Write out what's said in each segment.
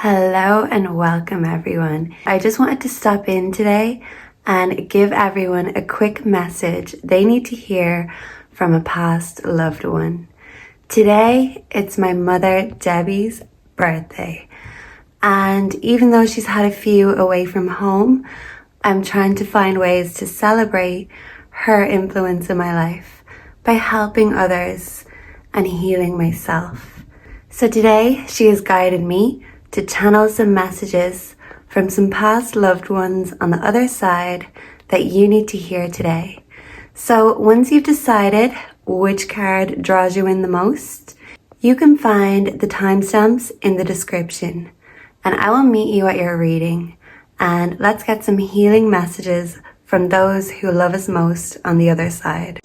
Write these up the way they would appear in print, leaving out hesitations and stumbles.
Hello and welcome everyone. I just wanted to stop in today and give everyone a quick message they need to hear from a past loved one. Today, it's my mother Debbie's birthday. And even though she's had a few away from home, I'm trying to find ways to celebrate her influence in my life by helping others and healing myself. So today, she has guided me to channel some messages from some past loved ones on the other side that you need to hear today. So once you've decided which card draws you in the most, you can find the timestamps in the description and I will meet you at your reading, and let's get some healing messages from those who love us most on the other side.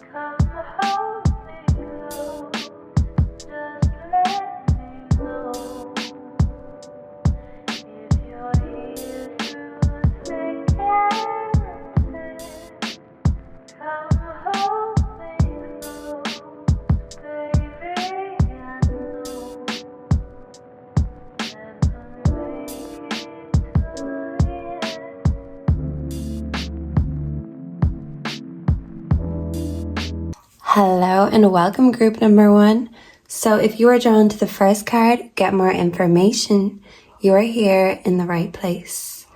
Hello and welcome group number 1. So if you are drawn to the first card, get more information, you are here in the right place.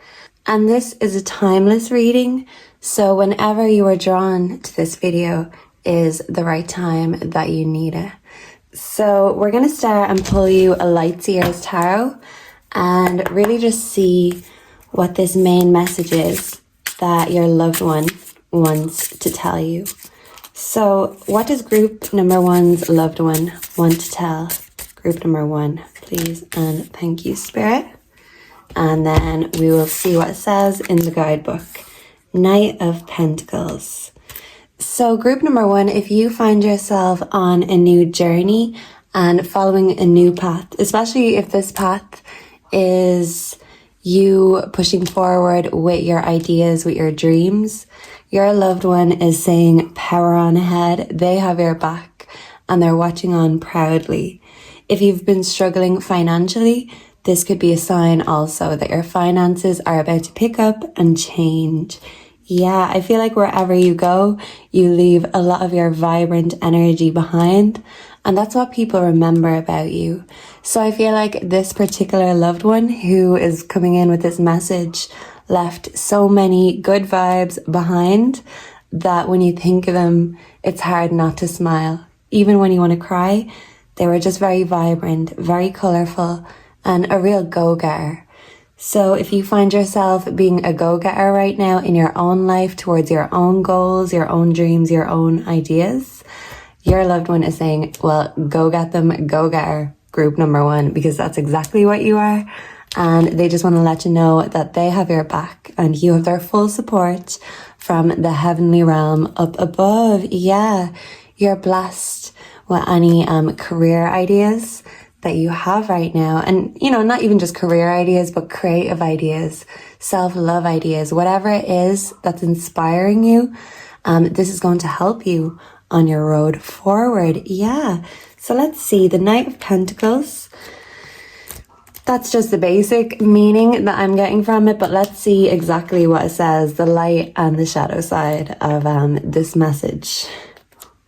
And this is a timeless reading, so whenever you are drawn to this video is the right time that you need it. So we're going to start and pull you a Lightseer's Tarot and really just see what this main message is that your loved one wants to tell you. So what does group number 1's loved one want to tell group number 1, please? And thank you, Spirit. And then we will see what it says in the guidebook. Knight of Pentacles. So group number 1, if you find yourself on a new journey and following a new path, especially if this path is you pushing forward with your ideas, with your dreams, your loved one is saying power on ahead. They have your back and they're watching on proudly. If you've been struggling financially, this could be a sign also that your finances are about to pick up and change. Yeah, I feel like wherever you go, you leave a lot of your vibrant energy behind, and that's what people remember about you. So I feel like this particular loved one who is coming in with this message left so many good vibes behind that when you think of them, it's hard not to smile. Even when you want to cry, they were just very vibrant, very colorful, and a real go-getter. So if you find yourself being a go-getter right now in your own life towards your own goals, your own dreams, your own ideas, your loved one is saying, well, go get them, go-getter, group number 1, because that's exactly what you are. And they just want to let you know that they have your back and you have their full support from the heavenly realm up above. Yeah, you're blessed with any career ideas that you have right now. And, you know, not even just career ideas, but creative ideas, self-love ideas, whatever it is that's inspiring you. This is going to help you on your road forward. Yeah. So let's see, the Knight of Pentacles. That's just the basic meaning that I'm getting from it, but let's see exactly what it says, the light and the shadow side of this message.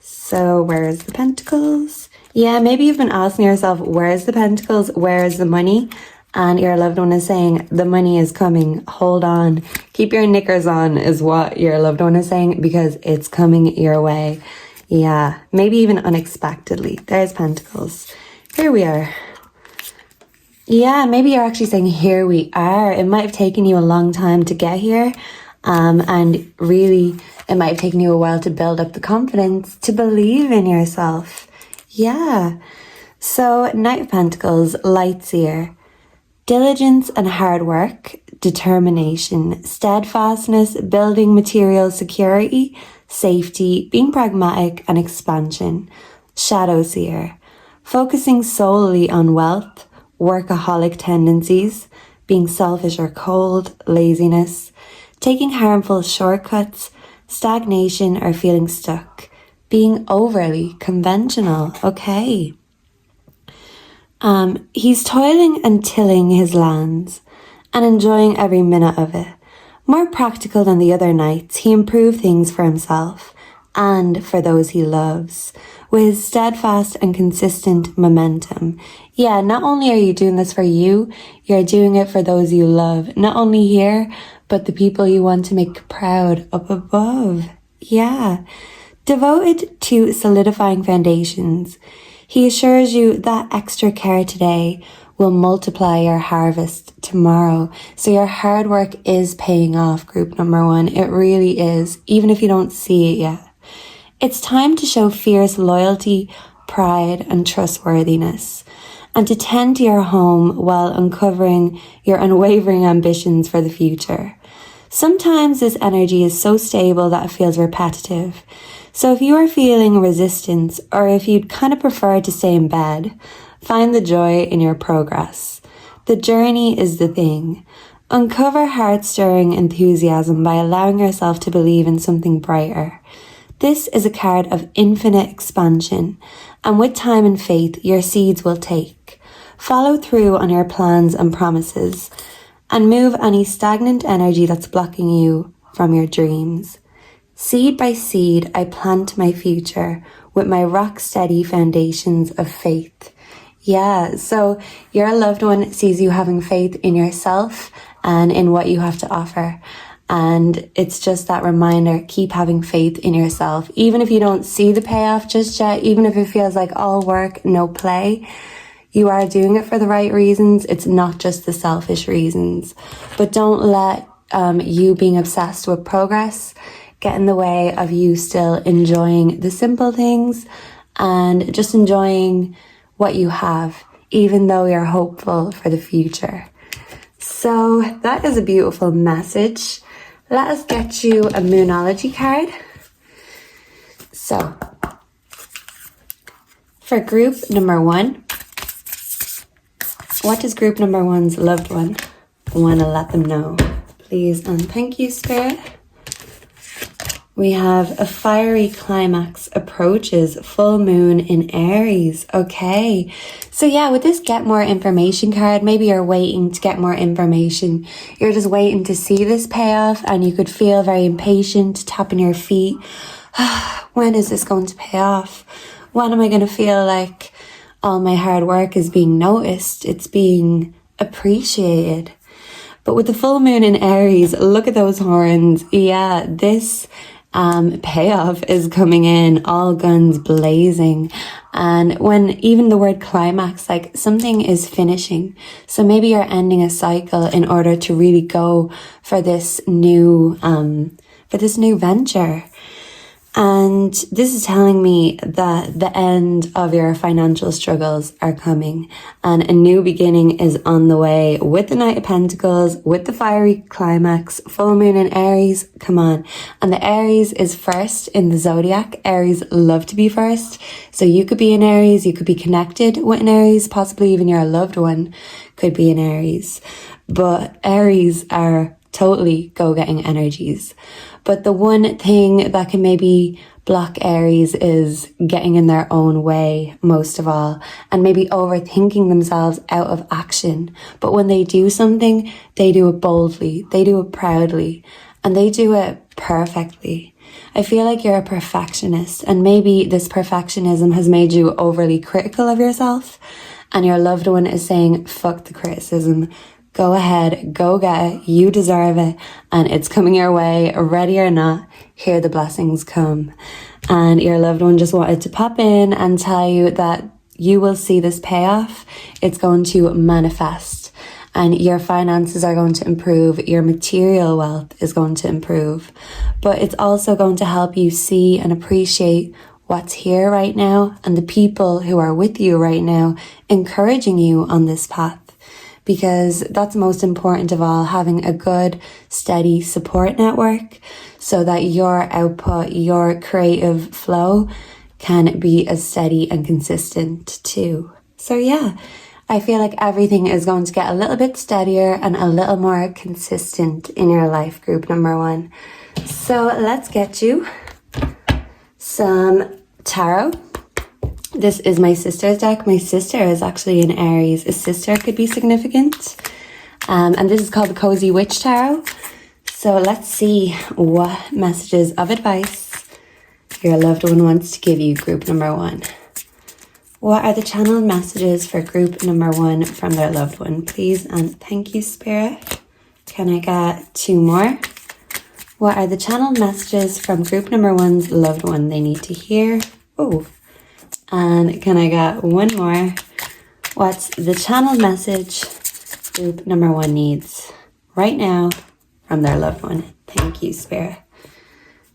So where's the Pentacles? Yeah, maybe you've been asking yourself, where's the Pentacles? Where's the money? And your loved one is saying, the money is coming. Hold on. Keep your knickers on is what your loved one is saying, because it's coming your way. Yeah, maybe even unexpectedly. There's Pentacles. Here we are. Yeah, maybe you're actually saying, here we are. It might have taken you a long time to get here. And really, it might have taken you a while to build up the confidence to believe in yourself. Yeah. So, Knight of Pentacles, Lightseer. Diligence and hard work, determination, steadfastness, building material security, safety, being pragmatic, and expansion. Shadow Seer. Focusing solely on wealth, workaholic tendencies, being selfish or cold, laziness, taking harmful shortcuts, stagnation or feeling stuck, being overly conventional. Okay. He's toiling and tilling his lands and enjoying every minute of it. More practical than the other knights, he improved things for himself and for those he loves with his steadfast and consistent momentum. Yeah, not only are you doing this for you, you're doing it for those you love, not only here, but the people you want to make proud up above. Yeah. Devoted to solidifying foundations, he assures you that extra care today will multiply your harvest tomorrow. So your hard work is paying off, group number one. It really is, even if you don't see it yet. It's time to show fierce loyalty, pride, and trustworthiness, and to tend to your home while uncovering your unwavering ambitions for the future. Sometimes this energy is so stable that it feels repetitive. So if you are feeling resistance, or if you'd kind of prefer to stay in bed, find the joy in your progress. The journey is the thing. Uncover heart-stirring enthusiasm by allowing yourself to believe in something brighter. This is a card of infinite expansion, and with time and faith, your seeds will take. Follow through on your plans and promises, and move any stagnant energy that's blocking you from your dreams. Seed by seed, I plant my future with my rock-steady foundations of faith. Yeah, so your loved one sees you having faith in yourself and in what you have to offer. And it's just that reminder, keep having faith in yourself. Even if you don't see the payoff just yet, even if it feels like all work, no play, you are doing it for the right reasons. It's not just the selfish reasons. But don't let you being obsessed with progress get in the way of you still enjoying the simple things and just enjoying what you have, even though you're hopeful for the future. So that is a beautiful message. Let us get you a Moonology card. So, for group number one, what does group number one's loved one want to let them know? Please and thank you, Spirit. We have a fiery climax approaches, full moon in Aries. Okay. So yeah, with this get more information card, maybe you're waiting to get more information. You're just waiting to see this payoff and you could feel very impatient, tapping your feet. When is this going to pay off? When am I going to feel like all my hard work is being noticed? It's being appreciated. But with the full moon in Aries, look at those horns. Yeah, this payoff is coming in, all guns blazing. And when even the word climax, like something is finishing. So maybe you're ending a cycle in order to really go for this new venture. And this is telling me that the end of your financial struggles are coming and a new beginning is on the way with the Knight of Pentacles, with the fiery climax, full moon in Aries. Come on. And the Aries is first in the zodiac. Aries love to be first. So you could be an Aries, you could be connected with an Aries, possibly even your loved one could be an Aries. But Aries are totally go-getting energies. But the one thing that can maybe block Aries is getting in their own way most of all and maybe overthinking themselves out of action. But when they do something, they do it boldly, they do it proudly, and they do it perfectly. I feel like you're a perfectionist and maybe this perfectionism has made you overly critical of yourself and your loved one is saying, fuck the criticism. Go ahead, go get it, you deserve it, and it's coming your way, ready or not, here the blessings come. And your loved one just wanted to pop in and tell you that you will see this payoff, it's going to manifest, and your finances are going to improve, your material wealth is going to improve, but it's also going to help you see and appreciate what's here right now, and the people who are with you right now, encouraging you on this path. Because that's most important of all, having a good, steady support network so that your output, your creative flow can be as steady and consistent too. So yeah, I feel like everything is going to get a little bit steadier and a little more consistent in your life, group number one. So let's get you some tarot. This is my sister's deck. My sister is actually in Aries. A sister could be significant. And this is called the Cozy Witch Tarot. So let's see what messages of advice your loved one wants to give you, group number one. What are the channeled messages for group number one from their loved one? Please and thank you, Spirit. Can I get two more? What are the channeled messages from group number one's loved one they need to hear? Oh, and can I get one more? What's the channeled message group number one needs right now from their loved one? Thank you, Spirit.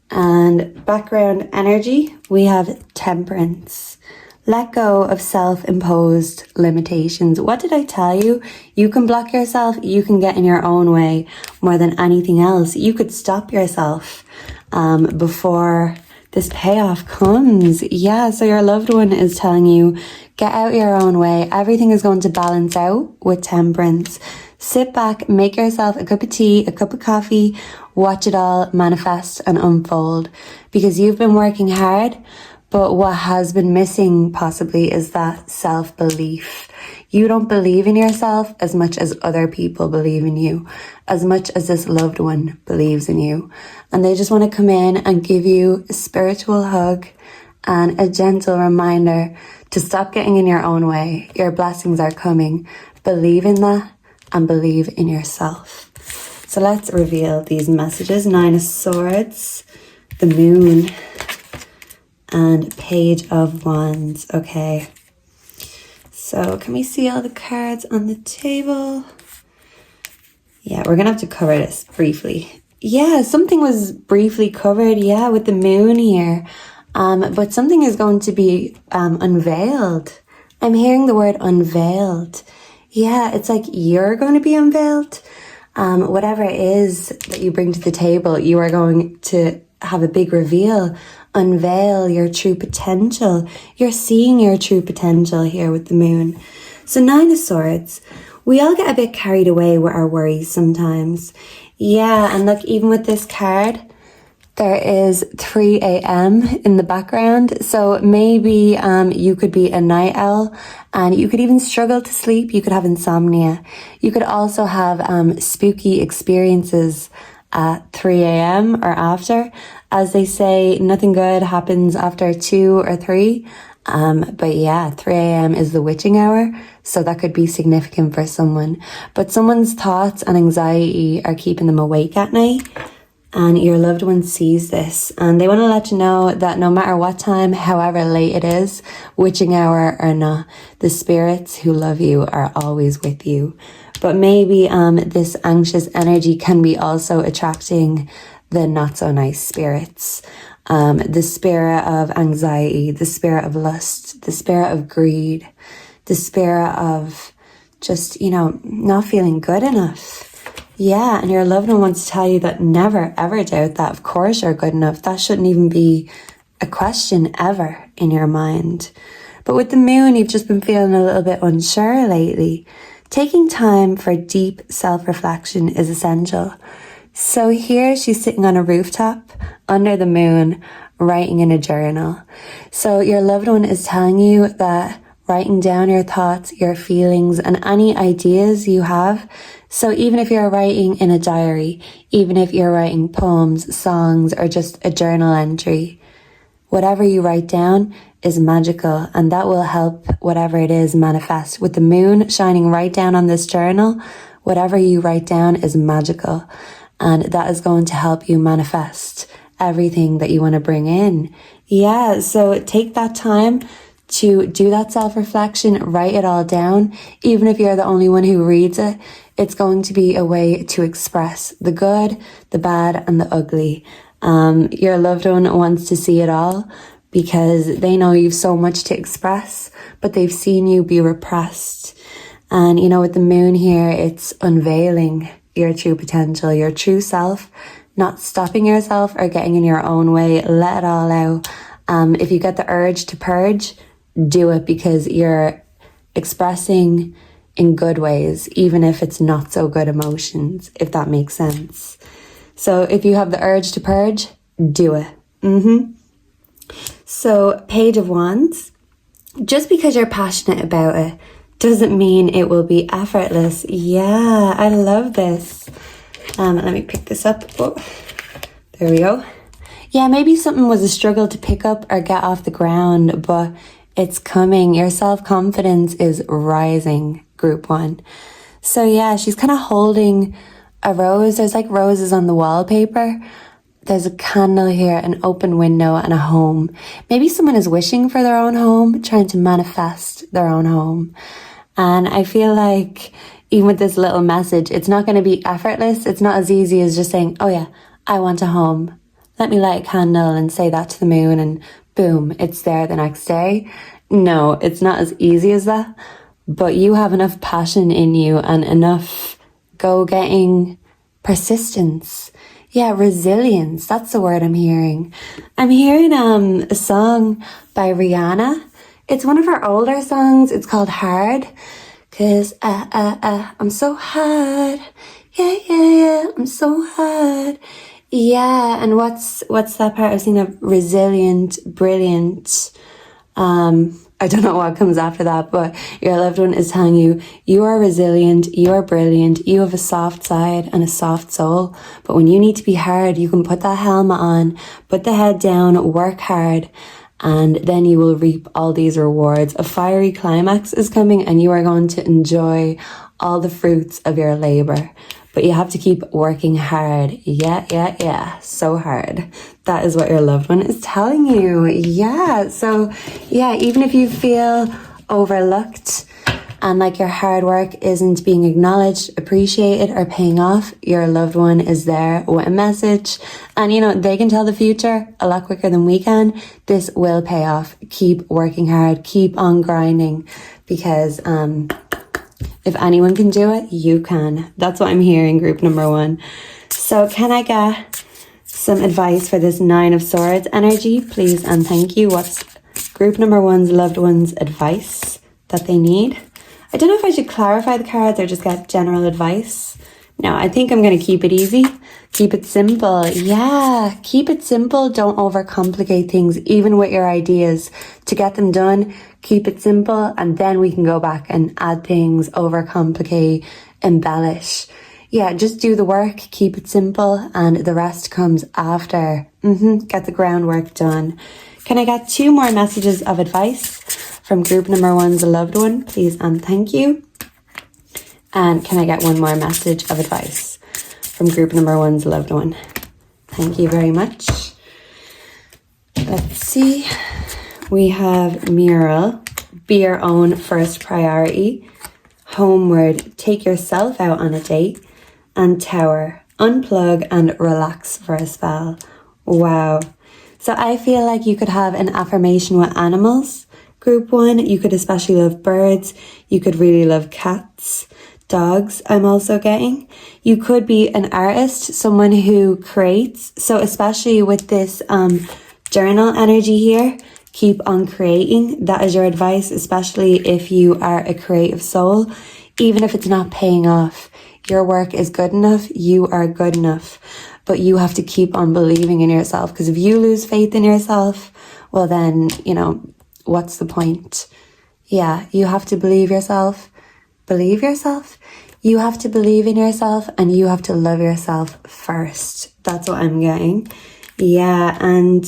And background energy, we have Temperance. Let go of self-imposed limitations. What did I tell you? You can block yourself. You can get in your own way more than anything else. You could stop yourself before this payoff comes. Yeah, so your loved one is telling you, get out your own way. Everything is going to balance out with Temperance. Sit back, make yourself a cup of tea, a cup of coffee, watch it all manifest and unfold. Because you've been working hard, but what has been missing possibly is that self-belief. You don't believe in yourself as much as other people believe in you, as much as this loved one believes in you. And they just want to come in and give you a spiritual hug and a gentle reminder to stop getting in your own way. Your blessings are coming. Believe in that and believe in yourself. So let's reveal these messages. 9 of Swords, the Moon, and Page of Wands. Okay. So can we see all the cards on the table? Yeah, we're going to have to cover this briefly. Yeah, something was briefly covered, yeah, with the moon here. But something is going to be unveiled. I'm hearing the word unveiled. Yeah, it's like you're going to be unveiled. Whatever it is that you bring to the table, you are going to have a big reveal. Unveil your true potential. You're seeing your true potential here with the moon. So 9 of Swords. We all get a bit carried away with our worries sometimes. Yeah, and look, even with this card, there is 3 a.m. in the background. So maybe you could be a night owl and you could even struggle to sleep. You could have insomnia. You could also have spooky experiences at 3 a.m. or after. As they say, nothing good happens after 2 or 3. But yeah, 3 a.m. is the witching hour. So that could be significant for someone. But someone's thoughts and anxiety are keeping them awake at night. And your loved one sees this. And they want to let you know that no matter what time, however late it is, witching hour or not, the spirits who love you are always with you. But maybe this anxious energy can be also attracting the not so nice spirits. The spirit of anxiety, the spirit of lust, the spirit of greed, the spirit of just, not feeling good enough. Yeah, and your loved one wants to tell you that never ever doubt that. Of course you're good enough. That shouldn't even be a question ever in your mind. But with the moon, you've just been feeling a little bit unsure lately. Taking time for deep self-reflection is essential. So here she's sitting on a rooftop under the moon, writing in a journal. So your loved one is telling you that writing down your thoughts, your feelings, and any ideas you have. So even if you're writing in a diary, even if you're writing poems, songs, or just a journal entry, whatever you write down is magical, and that will help whatever it is manifest. With the moon shining right down on this journal, whatever you write down is magical, and that is going to help you manifest everything that you want to bring in. Yeah, so take that time to do that self-reflection, write it all down. Even if you're the only one who reads it, it's going to be a way to express the good, the bad, and the ugly. Your loved one wants to see it all because they know you've so much to express, but they've seen you be repressed. And, with the moon here, it's unveiling your true potential, your true self, not stopping yourself or getting in your own way. Let it all out. If you get the urge to purge, do it, because you're expressing in good ways, even if it's not so good emotions, if that makes sense. So if you have the urge to purge, do it. So Page of Wands. just because you're passionate about it doesn't mean it will be effortless. Yeah, I love this. Let me pick this up. Oh, there we go. Yeah, maybe something was a struggle to pick up or get off the ground, but it's coming. Your self-confidence is rising, group 1. So yeah, she's kind of holding a rose. There's like roses on the wallpaper. There's a candle here, an open window, and a home. Maybe someone is wishing for their own home, trying to manifest their own home. And I feel like even with this little message, it's not going to be effortless. It's not as easy as just saying, oh yeah, I want a home. Let me light a candle and say that to the moon and boom, it's there the next day. No, it's not as easy as that. But you have enough passion in you and enough go-getting persistence. Yeah, resilience. That's the word I'm hearing. I'm hearing a song by Rihanna. It's one of her older songs. It's called Hard. 'Cause I'm so hard. Yeah, yeah, yeah. I'm so hard. Yeah, and what's that part? I've seen a resilient, brilliant. I don't know what comes after that, but your loved one is telling you, you are resilient, you are brilliant, you have a soft side and a soft soul. But when you need to be hard, you can put that helmet on, put the head down, work hard, and then you will reap all these rewards. A fiery climax is coming and you are going to enjoy all the fruits of your labor. But you have to keep working hard. Yeah. So hard. That is what your loved one is telling you. Yeah. So, yeah, even if you feel overlooked and like your hard work isn't being acknowledged, appreciated, or paying off, your loved one is there with a message. And, you know, they can tell the future a lot quicker than we can. This will pay off. Keep working hard. Keep on grinding because, if anyone can do it, you can. That's what I'm hearing, group number 1. So can I get some advice for this 9 of Swords energy, please and thank you? What's group number 1's loved one's advice that they need? I don't know if I should clarify the cards or just get general advice. No, I think I'm going to keep it easy. Keep it simple. Yeah, keep it simple. Don't overcomplicate things, even with your ideas. To get them done, keep it simple, and then we can go back and add things, overcomplicate, embellish. Yeah, just do the work, keep it simple, and the rest comes after. Get the groundwork done. Can I get 2 more messages of advice from group number 1's loved one, please and thank you? And can I get 1 more message of advice from group number 1's loved one? Thank you very much. Let's see. We have Mural, be your own first priority. Homeward, take yourself out on a date. And Tower, unplug and relax for a spell. Wow. So I feel like you could have an affirmation with animals. Group 1, you could especially love birds. You could really love cats. Dogs, I'm also getting. You could be an artist, someone who creates. So especially with this journal energy here, keep on creating. That is your advice, especially if you are a creative soul. Even if it's not paying off, your work is good enough. You are good enough. But you have to keep on believing in yourself, because if you lose faith in yourself, well then, you know, what's the point? Yeah, you have to believe yourself. Believe yourself. You have to believe in yourself and you have to love yourself first. That's what I'm getting. Yeah, and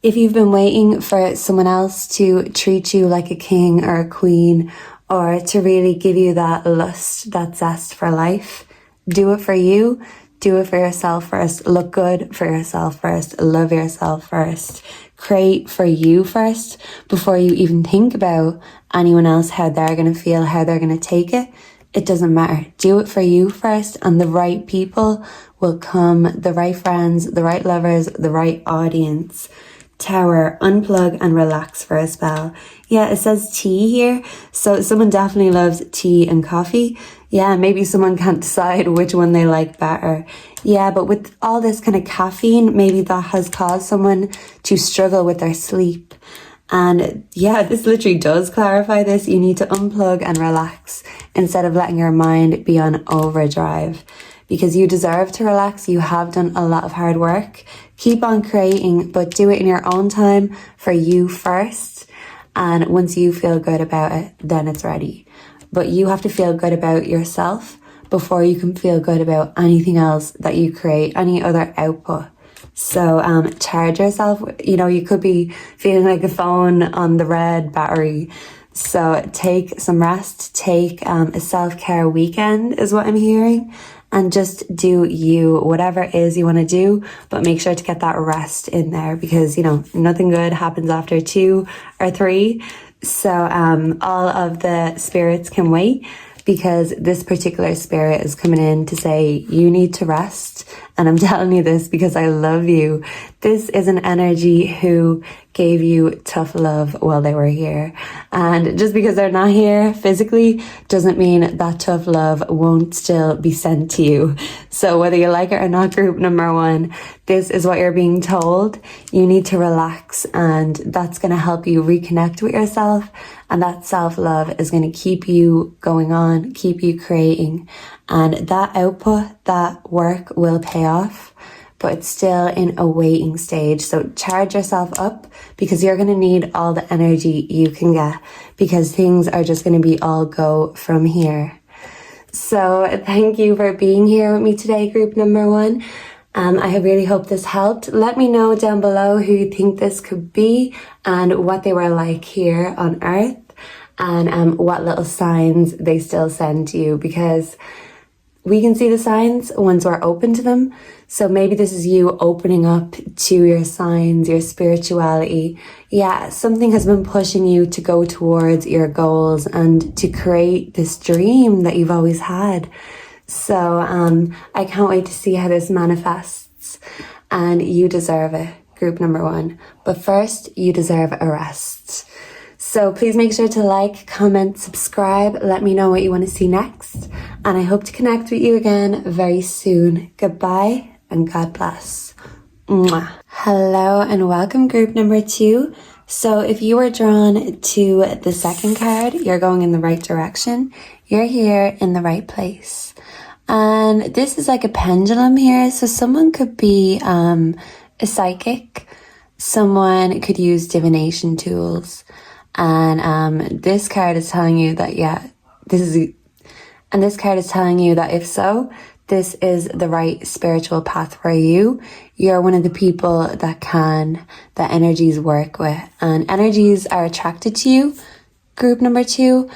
if you've been waiting for someone else to treat you like a king or a queen, or to really give you that lust, that zest for life, do it for you. Do it for yourself first. Look good for yourself first. Love yourself first. Create for you first before you even think about anyone else, how they're going to feel, how they're going to take it. It doesn't matter. Do it for you first, and the right people will come, the right friends, the right lovers, the right audience. Tower, unplug and relax for a spell. Yeah, it says tea here. So someone definitely loves tea and coffee. Yeah, maybe someone can't decide which one they like better. Yeah, but with all this kind of caffeine, maybe that has caused someone to struggle with their sleep. And yeah, this literally does clarify this. You need to unplug and relax instead of letting your mind be on overdrive, because you deserve to relax. You have done a lot of hard work. Keep on creating, but do it in your own time, for you first. And once you feel good about it, then it's ready. But you have to feel good about yourself before you can feel good about anything else that you create, any other output. So charge yourself. You know, you could be feeling like a phone on the red battery. So take some rest, take a self-care weekend is what I'm hearing. And just do you, whatever it is you want to do, but make sure to get that rest in there because, you know, nothing good happens after 2 or 3. So all of the spirits can wait because this particular spirit is coming in to say you need to rest. And I'm telling you this because I love you. This is an energy who gave you tough love while they were here. And just because they're not here physically doesn't mean that tough love won't still be sent to you. So whether you like it or not, group number 1, this is what you're being told. You need to relax, and that's going to help you reconnect with yourself. And that self-love is going to keep you going on, keep you creating. And that output, that work will pay off, but it's still in a waiting stage. So charge yourself up because you're going to need all the energy you can get because things are just going to be all go from here. So thank you for being here with me today, group number 1. I really hope this helped. Let me know down below who you think this could be and what they were like here on Earth and what little signs they still send to you because we can see the signs once we're open to them. So maybe this is you opening up to your signs, your spirituality. Yeah, something has been pushing you to go towards your goals and to create this dream that you've always had. So I can't wait to see how this manifests. And you deserve it, group number 1. But first, you deserve a rest. So please make sure to like, comment, subscribe. Let me know what you want to see next. And I hope to connect with you again very soon. Goodbye and God bless. Mwah. Hello and welcome, group number 2. So if you were drawn to the second card, you're going in the right direction. You're here in the right place. And this is like a pendulum here. So someone could be a psychic. Someone could use divination tools. And this card is telling you that, this card is telling you that if so, this is the right spiritual path for you. You're one of the people that energies work with, and energies are attracted to you, group number 2.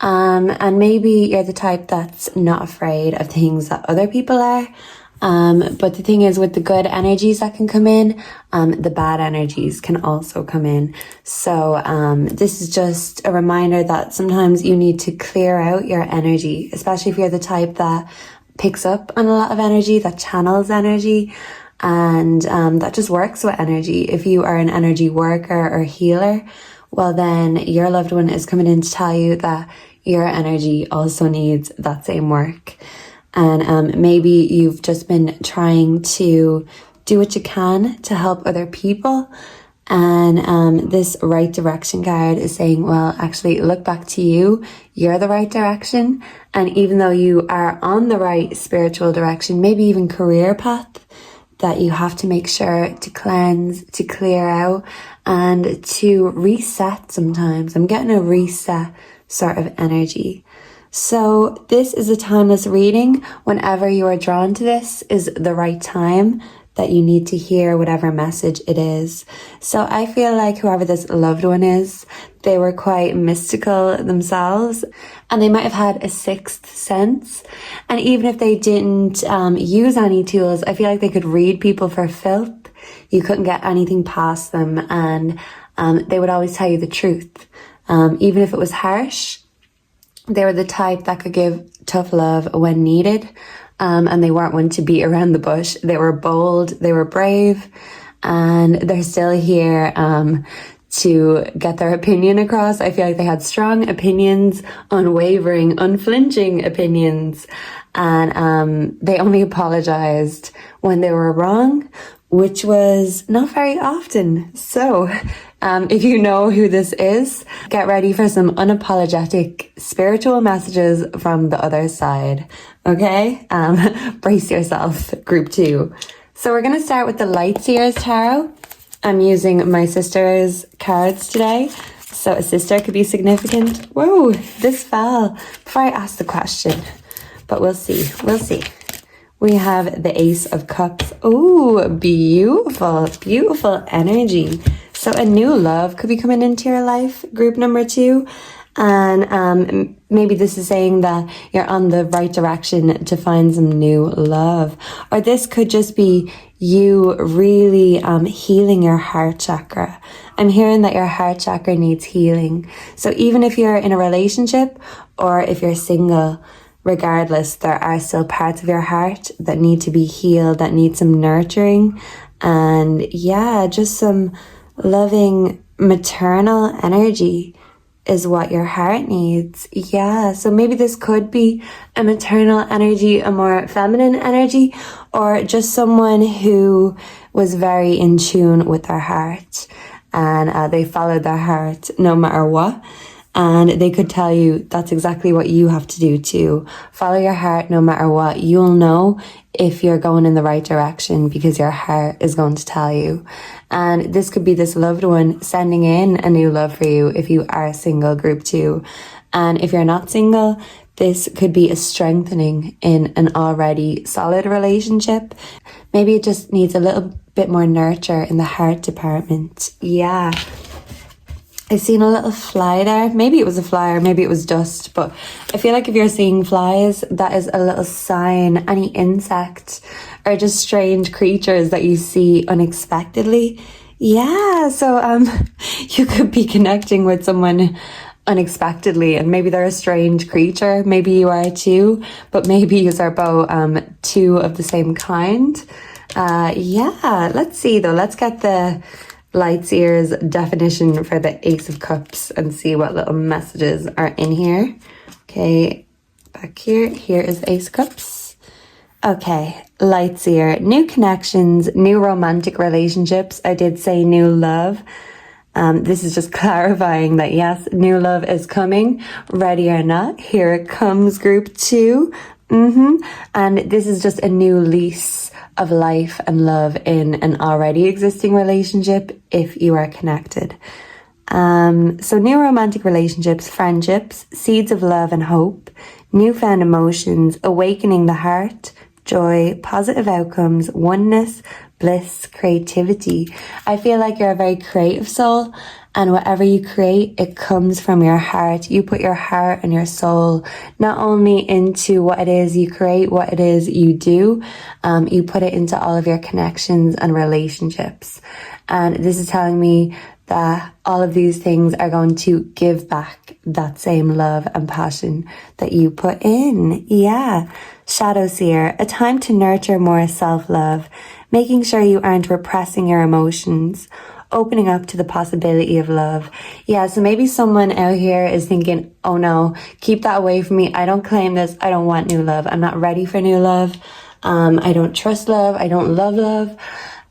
And maybe you're the type that's not afraid of things that other people are. But the thing is, with the good energies that can come in, the bad energies can also come in. So this is just a reminder that sometimes you need to clear out your energy, especially if you're the type that picks up on a lot of energy, that channels energy, and that just works with energy. If you are an energy worker or healer, well then your loved one is coming in to tell you that your energy also needs that same work. And maybe you've just been trying to do what you can to help other people. And this right direction card is saying, well, actually look back to you. You're the right direction. And even though you are on the right spiritual direction, maybe even career path, that you have to make sure to cleanse, to clear out, and to reset sometimes. I'm getting a reset sort of energy. So this is a timeless reading. Whenever you are drawn to this is the right time that you need to hear whatever message it is. So I feel like whoever this loved one is, they were quite mystical themselves, and they might have had a sixth sense. And even if they didn't use any tools, I feel like they could read people for filth. You couldn't get anything past them, and they would always tell you the truth. Even if it was harsh, they were the type that could give tough love when needed. And they weren't one to beat around the bush. They were bold, they were brave, and they're still here to get their opinion across. I feel like they had strong opinions, unwavering, unflinching opinions, and they only apologized when they were wrong, which was not very often. So if you know who this is, get ready for some unapologetic spiritual messages from the other side. Okay? Brace yourself, group 2. So we're going to start with the Light Seers Tarot. I'm using my sister's cards today. So a sister could be significant. Whoa, this fell before I asked the question. But we'll see. We'll see. We have the Ace of Cups. Oh, beautiful, beautiful energy. So a new love could be coming into your life, group number 2. And maybe this is saying that you're on the right direction to find some new love. Or this could just be you really healing your heart chakra. I'm hearing that your heart chakra needs healing. So even if you're in a relationship or if you're single, regardless, there are still parts of your heart that need to be healed, that need some nurturing. And yeah, just some loving maternal energy is what your heart needs. Yeah, so maybe this could be a maternal energy, a more feminine energy, or just someone who was very in tune with their heart and they followed their heart no matter what. And they could tell you that's exactly what you have to do too. Follow your heart no matter what. You'll know if you're going in the right direction because your heart is going to tell you. And this could be this loved one sending in a new love for you if you are single, group 2. And if you're not single, this could be a strengthening in an already solid relationship. Maybe it just needs a little bit more nurture in the heart department. Yeah. I seen a little fly there. Maybe it was a fly or maybe it was dust, but I feel like if you're seeing flies, that is a little sign. Any insect or just strange creatures that you see unexpectedly. Yeah, so you could be connecting with someone unexpectedly and maybe they're a strange creature. Maybe you are too, but maybe you are both two of the same kind. Yeah, let's see though. Let's get the Lightseer's definition for the Ace of Cups and see what little messages are in here. Okay, back here. Here is the Ace of Cups. Okay, Lightseer. New connections, new romantic relationships. I did say new love. This is just clarifying that yes, new love is coming. Ready or not, here it comes, group 2. And this is just a new lease of life and love in an already existing relationship if you are connected. So new romantic relationships, friendships, seeds of love and hope, newfound emotions, awakening the heart, joy, positive outcomes, oneness, bliss, creativity. I feel like you're a very creative soul, and whatever you create, it comes from your heart. You put your heart and your soul not only into what it is you create, what it is you do, you put it into all of your connections and relationships. And this is telling me that all of these things are going to give back that same love and passion that you put in. Yeah. Shadow Seer, a time to nurture more self-love, making sure you aren't repressing your emotions, opening up to the possibility of love. Yeah, so maybe someone out here is thinking, oh no, keep that away from me. I don't claim this. I don't want new love. I'm not ready for new love. I don't trust love. I don't love love.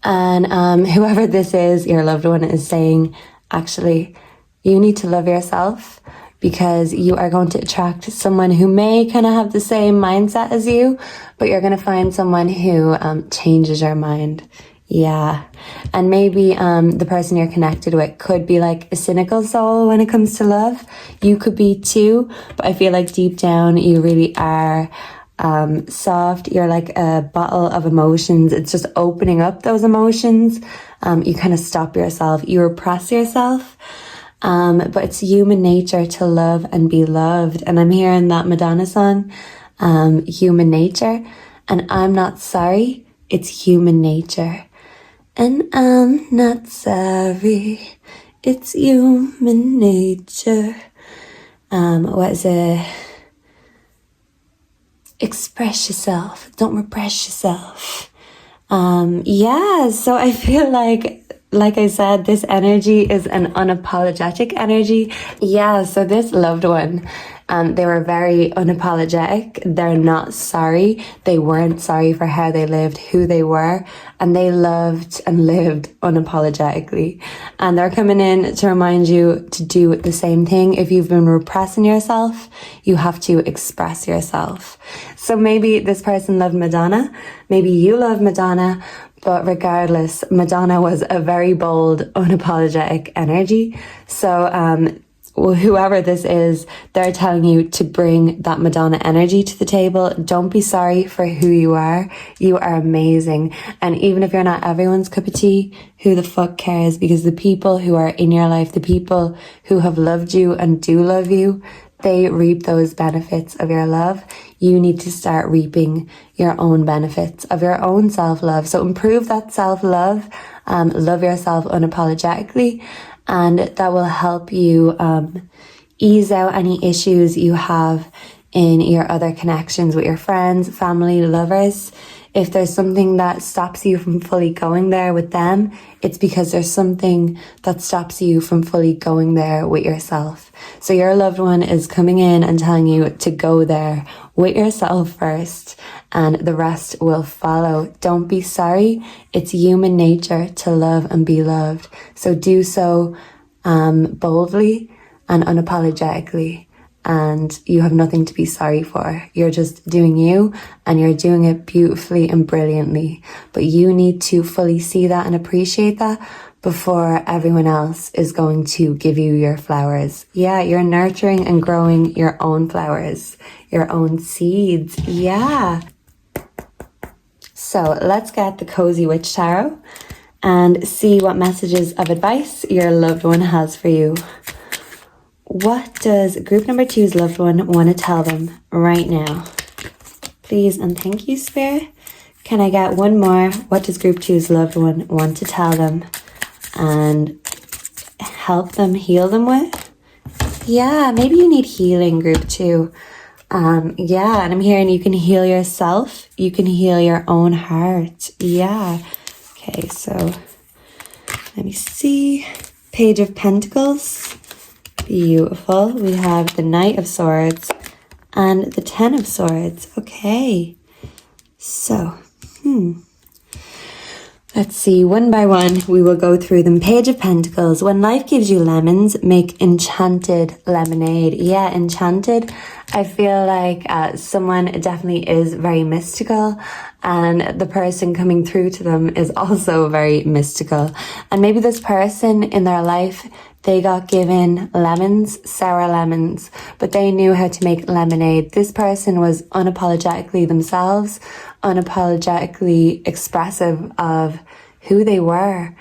And whoever this is, your loved one, is saying, actually, you need to love yourself because you are going to attract someone who may kind of have the same mindset as you, but you're going to find someone who changes your mind. Yeah. And maybe the person you're connected with could be like a cynical soul when it comes to love. You could be too, but I feel like deep down you really are soft. You're like a bottle of emotions. It's just opening up those emotions. You kind of stop yourself. You repress yourself. But it's human nature to love and be loved. And I'm hearing that Madonna song, human nature. And I'm not sorry. It's human nature. And I'm not sorry. It's human nature. What is it? Express yourself. Don't repress yourself. Yeah, so I feel like I said, this energy is an unapologetic energy. Yeah, so this loved one, they were very unapologetic. They're not sorry. They weren't sorry for how they lived, who they were, and they loved and lived unapologetically. And they're coming in to remind you to do the same thing. If you've been repressing yourself, you have to express yourself. So maybe this person loved Madonna. Maybe you love Madonna. But regardless, Madonna was a very bold, unapologetic energy. So whoever this is, they're telling you to bring that Madonna energy to the table. Don't be sorry for who you are. You are amazing. And even if you're not everyone's cup of tea, who the fuck cares? Because the people who are in your life, the people who have loved you and do love you, they reap those benefits of your love. You need to start reaping your own benefits of your own self-love. So improve that self-love, love yourself unapologetically, and that will help you ease out any issues you have in your other connections with your friends, family, lovers. If there's something that stops you from fully going there with them, it's because there's something that stops you from fully going there with yourself. So your loved one is coming in and telling you to go there with yourself first, and the rest will follow. Don't be sorry. It's human nature to love and be loved. So do so boldly and unapologetically. And you have nothing to be sorry for. You're just doing you, and you're doing it beautifully and brilliantly. But you need to fully see that and appreciate that before everyone else is going to give you your flowers. Yeah, you're nurturing and growing your own flowers, your own seeds. Yeah. So let's get the Cozy Witch Tarot and see what messages of advice your loved one has for you. What does group number 2's loved one want to tell them right now? Please and thank you, Spirit. Can I get one more? What does group 2's loved one want to tell them and help them, heal them with? Yeah, maybe you need healing, group 2. Yeah, and I'm hearing you can heal yourself. You can heal your own heart. Yeah. Okay, so let me see. Page of Pentacles. Beautiful. We have the Knight of Swords and the Ten of Swords. Okay. So, let's see. One by one, we will go through them. Page of Pentacles. When life gives you lemons, make enchanted lemonade. Yeah, enchanted. I feel like someone definitely is very mystical, and the person coming through to them is also very mystical. And maybe this person in their life, they got given lemons, sour lemons, but they knew how to make lemonade. This person was unapologetically themselves, unapologetically expressive of who they were.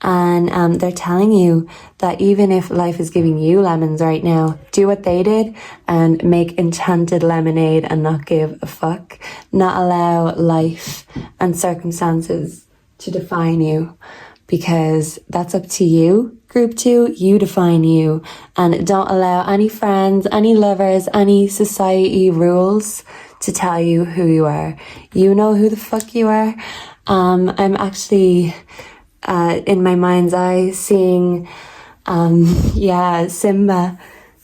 And they're telling you that even if life is giving you lemons right now, do what they did and make enchanted lemonade and not give a fuck. Not allow life and circumstances to define you, because that's up to you. Group 2, you define you, and don't allow any friends, any lovers, any society rules to tell you who you are. You know who the fuck you are. I'm actually in my mind's eye seeing Simba.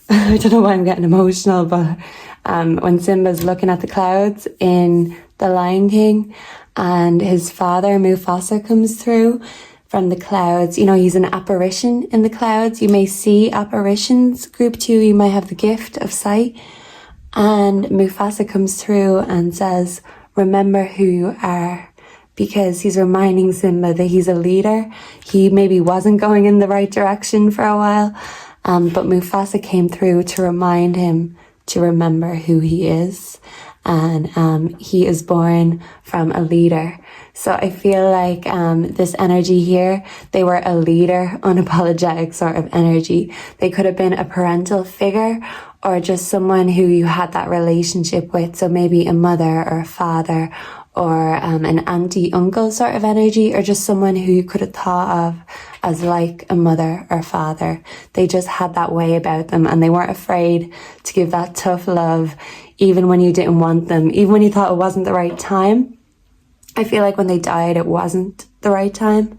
I don't know why I'm getting emotional, but when Simba's looking at the clouds in The Lion King and his father Mufasa comes through from the clouds. You know, he's an apparition in the clouds. You may see apparitions. Group 2, you might have the gift of sight. And Mufasa comes through and says, remember who you are, because he's reminding Simba that he's a leader. He maybe wasn't going in the right direction for a while, but Mufasa came through to remind him to remember who he is. And he is born from a leader. So I feel like this energy here, they were a leader, unapologetic sort of energy. They could have been a parental figure or just someone who you had that relationship with. So maybe a mother or a father or an auntie, uncle sort of energy, or just someone who you could have thought of as like a mother or father. They just had that way about them, and they weren't afraid to give that tough love, even when you didn't want them, even when you thought it wasn't the right time. I feel like when they died, it wasn't the right time.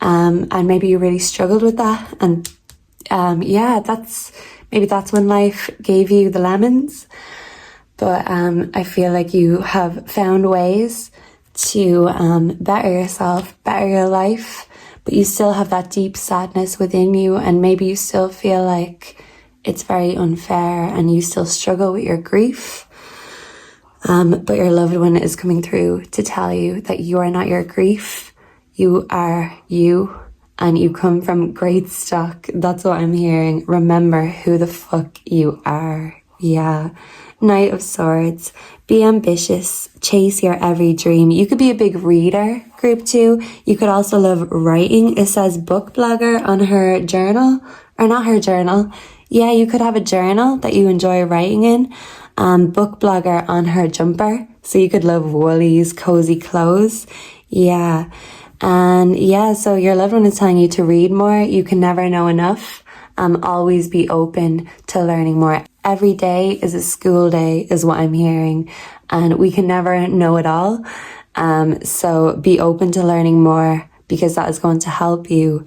And maybe you really struggled with that. And maybe that's when life gave you the lemons. But I feel like you have found ways to better yourself, better your life, but you still have that deep sadness within you, and maybe you still feel like it's very unfair and you still struggle with your grief. But your loved one is coming through to tell you that you are not your grief. You are you, and you come from great stock. That's what I'm hearing. Remember who the fuck you are. Yeah. Knight of Swords. Be ambitious. Chase your every dream. You could be a big reader, group 2. You could also love writing. It says book blogger on her journal. Or not her journal. Yeah, you could have a journal that you enjoy writing in. Book blogger on her jumper. So you could love woolies, cozy clothes. Yeah. And yeah, so your loved one is telling you to read more. You can never know enough. Always be open to learning more. Every day is a school day is what I'm hearing, and we can never know it all. So be open to learning more, because that is going to help you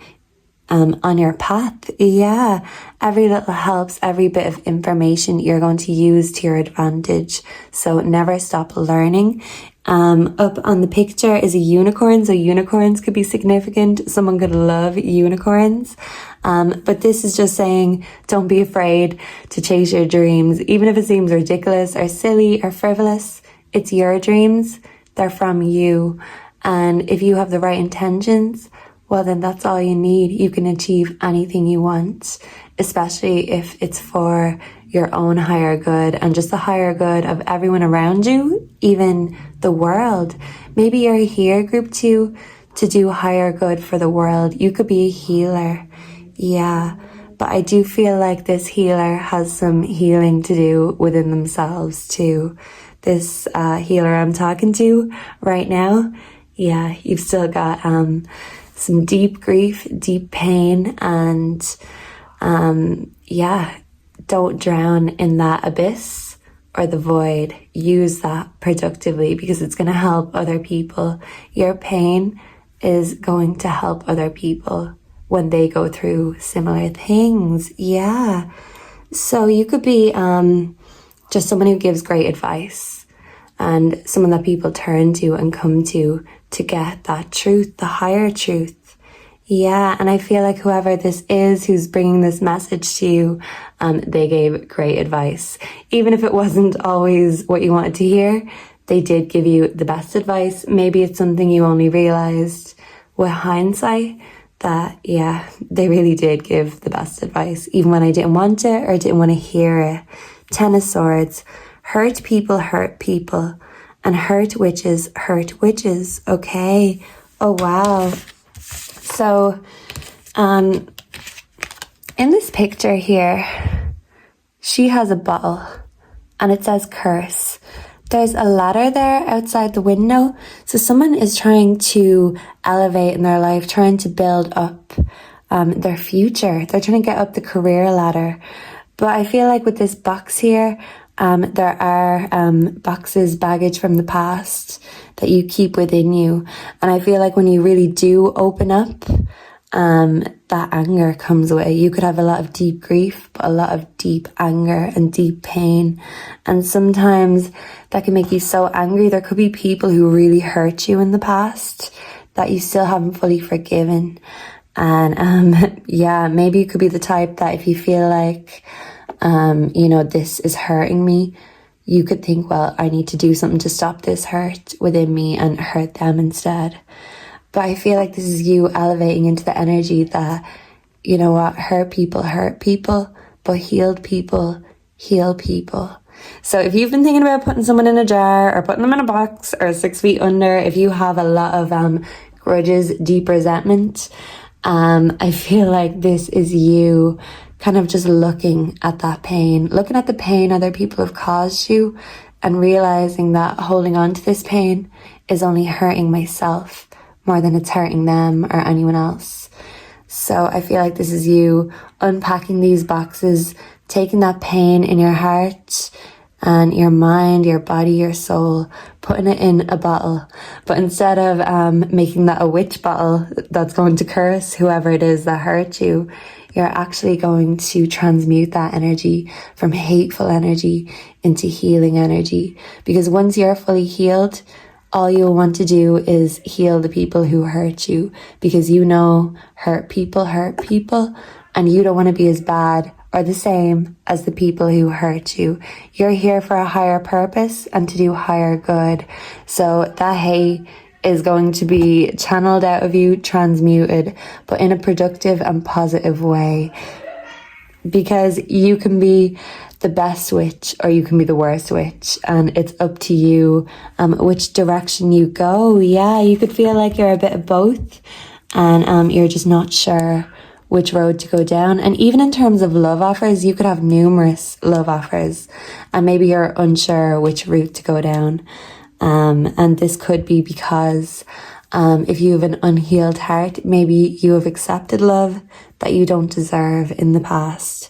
on your path. Yeah, every little helps, every bit of information you're going to use to your advantage. So never stop learning. Up on the picture is a unicorn, so unicorns could be significant. Someone could love unicorns. But this is just saying, don't be afraid to chase your dreams, even if it seems ridiculous or silly or frivolous. It's your dreams. They're from you. And if you have the right intentions, well, then that's all you need. You can achieve anything you want, especially if it's for your own higher good and just the higher good of everyone around you, even the world. Maybe you're here, group 2, to do higher good for the world. You could be a healer. Yeah, but I do feel like this healer has some healing to do within themselves too. This healer I'm talking to right now, yeah, you've still got some deep grief, deep pain, and yeah, don't drown in that abyss or the void. Use that productively, because it's going to help other people. Your pain is going to help other people when they go through similar things. Yeah. So you could be just someone who gives great advice, and someone that people turn to and come to get that truth, the higher truth. Yeah, and I feel like whoever this is who's bringing this message to you, they gave great advice. Even if it wasn't always what you wanted to hear, they did give you the best advice. Maybe it's something you only realized with hindsight that, yeah, they really did give the best advice, even when I didn't want it or didn't want to hear it. 10 of Swords. Hurt people, and hurt witches, okay? Oh, wow. So, in this picture here, she has a bottle and it says curse. There's a ladder there outside the window. So someone is trying to elevate in their life, trying to build up their future. They're trying to get up the career ladder. But I feel like with this box here, there are boxes, baggage from the past that you keep within you. And I feel like when you really do open up, that anger comes away. You could have a lot of deep grief, but a lot of deep anger and deep pain. And sometimes that can make you so angry. There could be people who really hurt you in the past that you still haven't fully forgiven. And yeah, maybe you could be the type that if you feel like this is hurting me, you could think, well, I need to do something to stop this hurt within me and hurt them instead. But I feel like this is you elevating into the energy that, you know what, hurt people, but healed people, heal people. So if you've been thinking about putting someone in a jar or putting them in a box or 6 feet under, if you have a lot of grudges, deep resentment, I feel like this is you kind of just looking at that pain, looking at the pain other people have caused you, and realizing that holding on to this pain is only hurting myself more than it's hurting them or anyone else. So I feel like this is you unpacking these boxes, taking that pain in your heart and your mind, your body, your soul, putting it in a bottle. But instead of making that a witch bottle that's going to curse whoever it is that hurt you, you're actually going to transmute that energy from hateful energy into healing energy. Because once you're fully healed, all you'll want to do is heal the people who hurt you, because you know hurt people, and you don't want to be as bad or the same as the people who hurt you. You're here for a higher purpose and to do higher good. So that hate is going to be channeled out of you, transmuted, but in a productive and positive way. Because you can be the best witch or you can be the worst witch, and it's up to you which direction you go. Yeah, you could feel like you're a bit of both, and you're just not sure which road to go down. And even in terms of love offers, you could have numerous love offers, and maybe you're unsure which route to go down. And this could be because if you have an unhealed heart, maybe you have accepted love that you don't deserve in the past.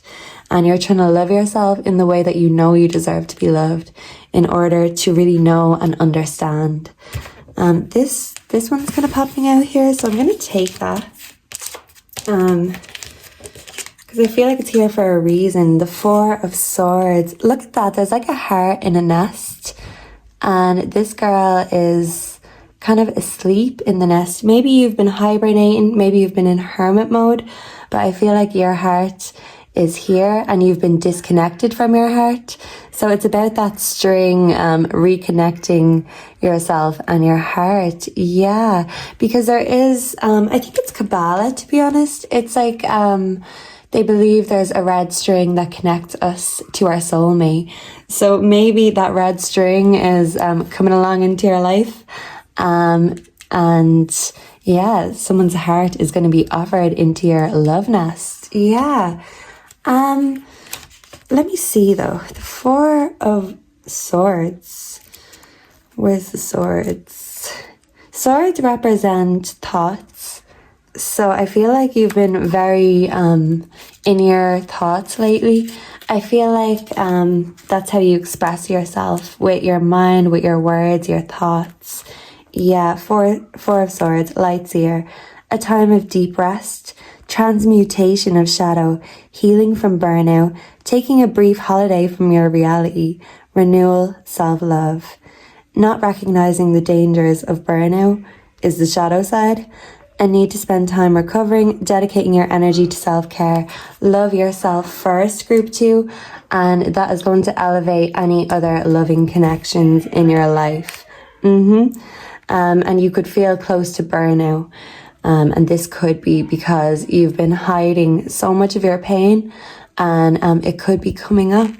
And you're trying to love yourself in the way that you know you deserve to be loved in order to really know and understand. This one's kind of popping out here, so I'm going to take that. Because I feel like it's here for a reason. The Four of Swords. Look at that. There's like a heart in a nest. And this girl is kind of asleep in the nest. Maybe you've been hibernating, maybe you've been in hermit mode, but I feel like your heart is here and you've been disconnected from your heart. So it's about that string, reconnecting yourself and your heart. Yeah, because there is, I think it's Kabbalah, to be honest. It's like, they believe there's a red string that connects us to our soulmate. So maybe that red string is coming along into your life. And yeah, someone's heart is going to be offered into your love nest. Yeah. Let me see though. The Four of Swords. Where's the swords? Swords represent thoughts. So I feel like you've been very in your thoughts lately. I feel like that's how you express yourself, with your mind, with your words, your thoughts. Yeah, Four of Swords, Light's here. A time of deep rest, transmutation of shadow, healing from burnout, taking a brief holiday from your reality, renewal, self-love. Not recognizing the dangers of burnout is the shadow side. A need to spend time recovering, dedicating your energy to self-care. Love yourself first, group 2, and that is going to elevate any other loving connections in your life. And you could feel close to burnout. And this could be because you've been hiding so much of your pain, and it could be coming up.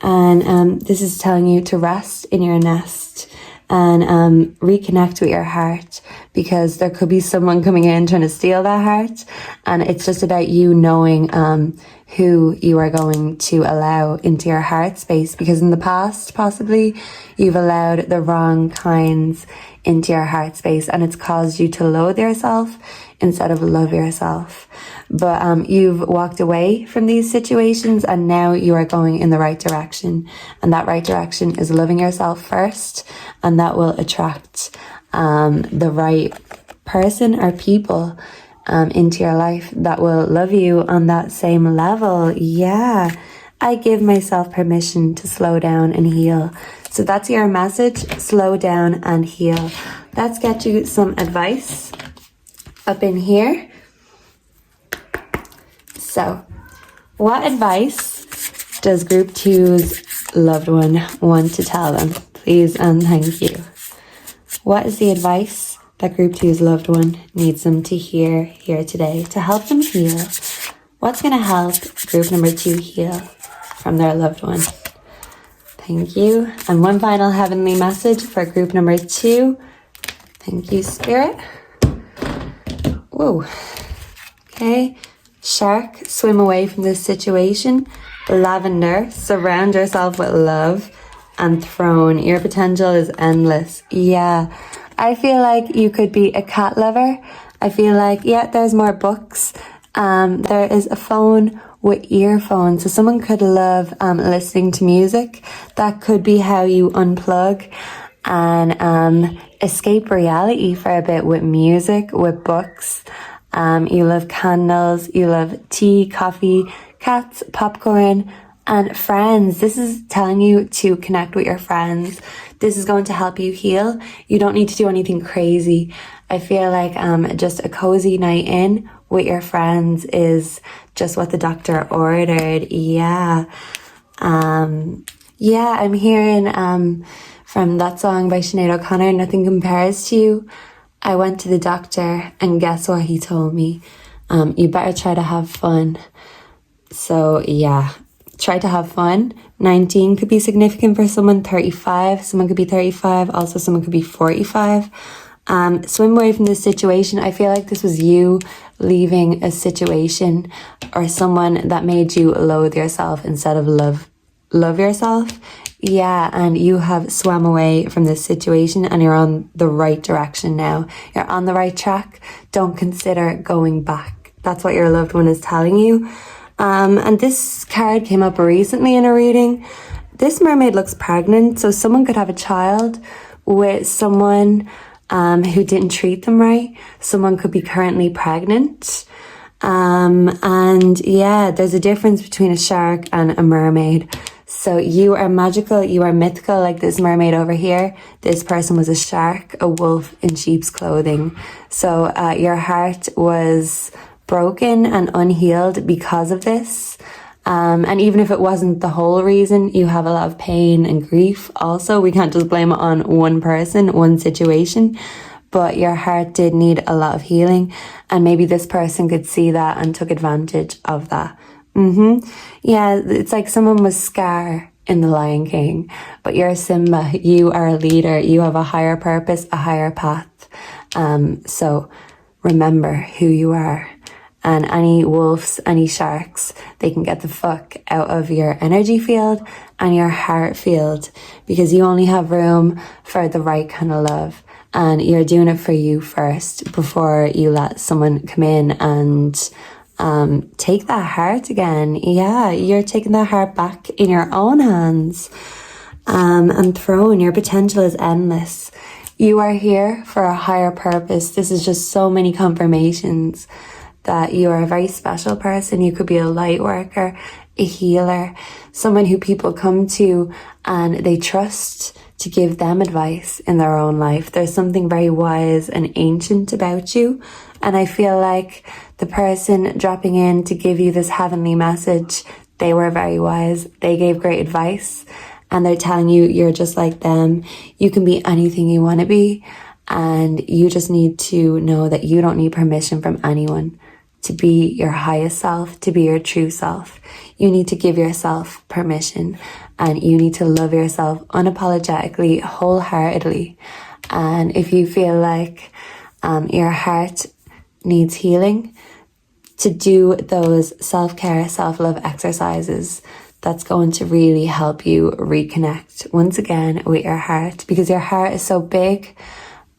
And this is telling you to rest in your nest and reconnect with your heart, because there could be someone coming in trying to steal that heart. And it's just about you knowing who you are going to allow into your heart space, because in the past, possibly, you've allowed the wrong kinds into your heart space, and it's caused you to loathe yourself instead of love yourself. But you've walked away from these situations, and now you are going in the right direction. And that right direction is loving yourself first, and that will attract the right person or people into your life that will love you on that same level. Yeah, I give myself permission to slow down and heal. So that's your message: slow down and heal. Let's get you some advice up in here. So, what advice does group 2's loved one want to tell them? Please and thank you. What is the advice that group 2's loved one needs them to hear here today to help them heal? What's going to help group number 2 heal from their loved one? Thank you. And one final heavenly message for group number 2. Thank you, Spirit. Whoa. Okay. Shark, swim away from this situation. Lavender, surround yourself with love. And Throne, your potential is endless. Yeah. I feel like you could be a cat lover. I feel like, yeah, there's more books. There is a phone with earphones. So someone could love listening to music. That could be how you unplug and escape reality for a bit with music, with books. You love candles, you love tea, coffee, cats, popcorn, and friends. This is telling you to connect with your friends. This is going to help you heal. You don't need to do anything crazy. I feel like just a cozy night in with your friends is just what the doctor ordered. Yeah. Yeah, I'm hearing from that song by Sinead O'Connor, Nothing Compares to You. I went to the doctor and guess what he told me? You better try to have fun. So yeah, try to have fun. 19 could be significant for someone, 35, someone could be 35, also someone could be 45. Swim away from this situation. I feel like this was you leaving a situation or someone that made you loathe yourself instead of love yourself. Yeah, and you have swam away from this situation and you're on the right direction now. You're on the right track. Don't consider going back. That's what your loved one is telling you. And this card came up recently in a reading. This mermaid looks pregnant, so someone could have a child with someone who didn't treat them right. Someone could be currently pregnant. And yeah, there's a difference between a shark and a mermaid. So you are magical, you are mythical, like this mermaid over here. This person was a shark, a wolf in sheep's clothing. So your heart was broken and unhealed because of this. And even if it wasn't the whole reason, you have a lot of pain and grief also. We can't just blame it on one person, one situation. But your heart did need a lot of healing. And maybe this person could see that and took advantage of that. Yeah, it's like someone was Scar in The Lion King, but you're Simba. You are a leader. You have a higher purpose, a higher path. So remember who you are. And any wolves, any sharks, they can get the fuck out of your energy field and your heart field, because you only have room for the right kind of love. And you're doing it for you first before you let someone come in and take that heart again. Yeah, you're taking that heart back in your own hands and throwing. Your potential is endless. You are here for a higher purpose. This is just so many confirmations that you are a very special person. You could be a light worker, a healer, someone who people come to and they trust to give them advice in their own life. There's something very wise and ancient about you. And I feel like the person dropping in to give you this heavenly message, they were very wise. They gave great advice and they're telling you you're just like them. You can be anything you want to be. And you just need to know that you don't need permission from anyone to be your highest self, to be your true self. You need to give yourself permission and you need to love yourself unapologetically, wholeheartedly. And if you feel like your heart needs healing, to do those self-care, self-love exercises, that's going to really help you reconnect once again with your heart, because your heart is so big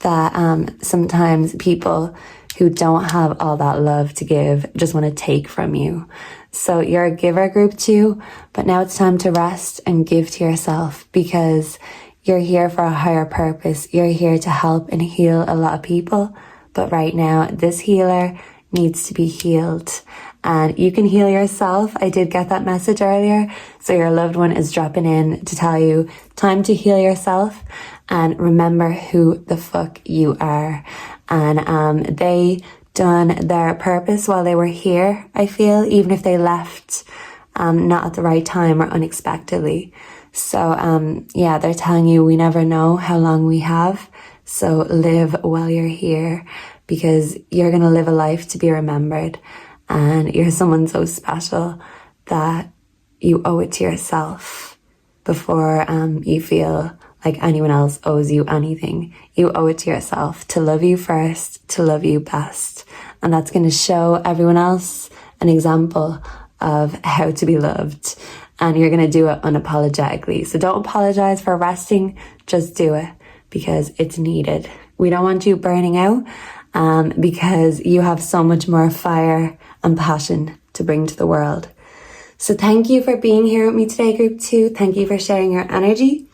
that sometimes people who don't have all that love to give just want to take from you. So you're a giver group 2, but now it's time to rest and give to yourself, because you're here for a higher purpose. You're here to help and heal a lot of people. But right now, this healer needs to be healed. And you can heal yourself. I did get that message earlier. So your loved one is dropping in to tell you, time to heal yourself and remember who the fuck you are. And they done their purpose while they were here, I feel, even if they left not at the right time or unexpectedly. So yeah, they're telling you we never know how long we have. So live while you're here, because you're going to live a life to be remembered. And you're someone so special that you owe it to yourself before you feel like anyone else owes you anything. You owe it to yourself to love you first, to love you best. And that's going to show everyone else an example of how to be loved. And you're going to do it unapologetically. So don't apologize for resting. Just do it, because it's needed. We don't want you burning out because you have so much more fire and passion to bring to the world. So thank you for being here with me today, group 2. Thank you for sharing your energy.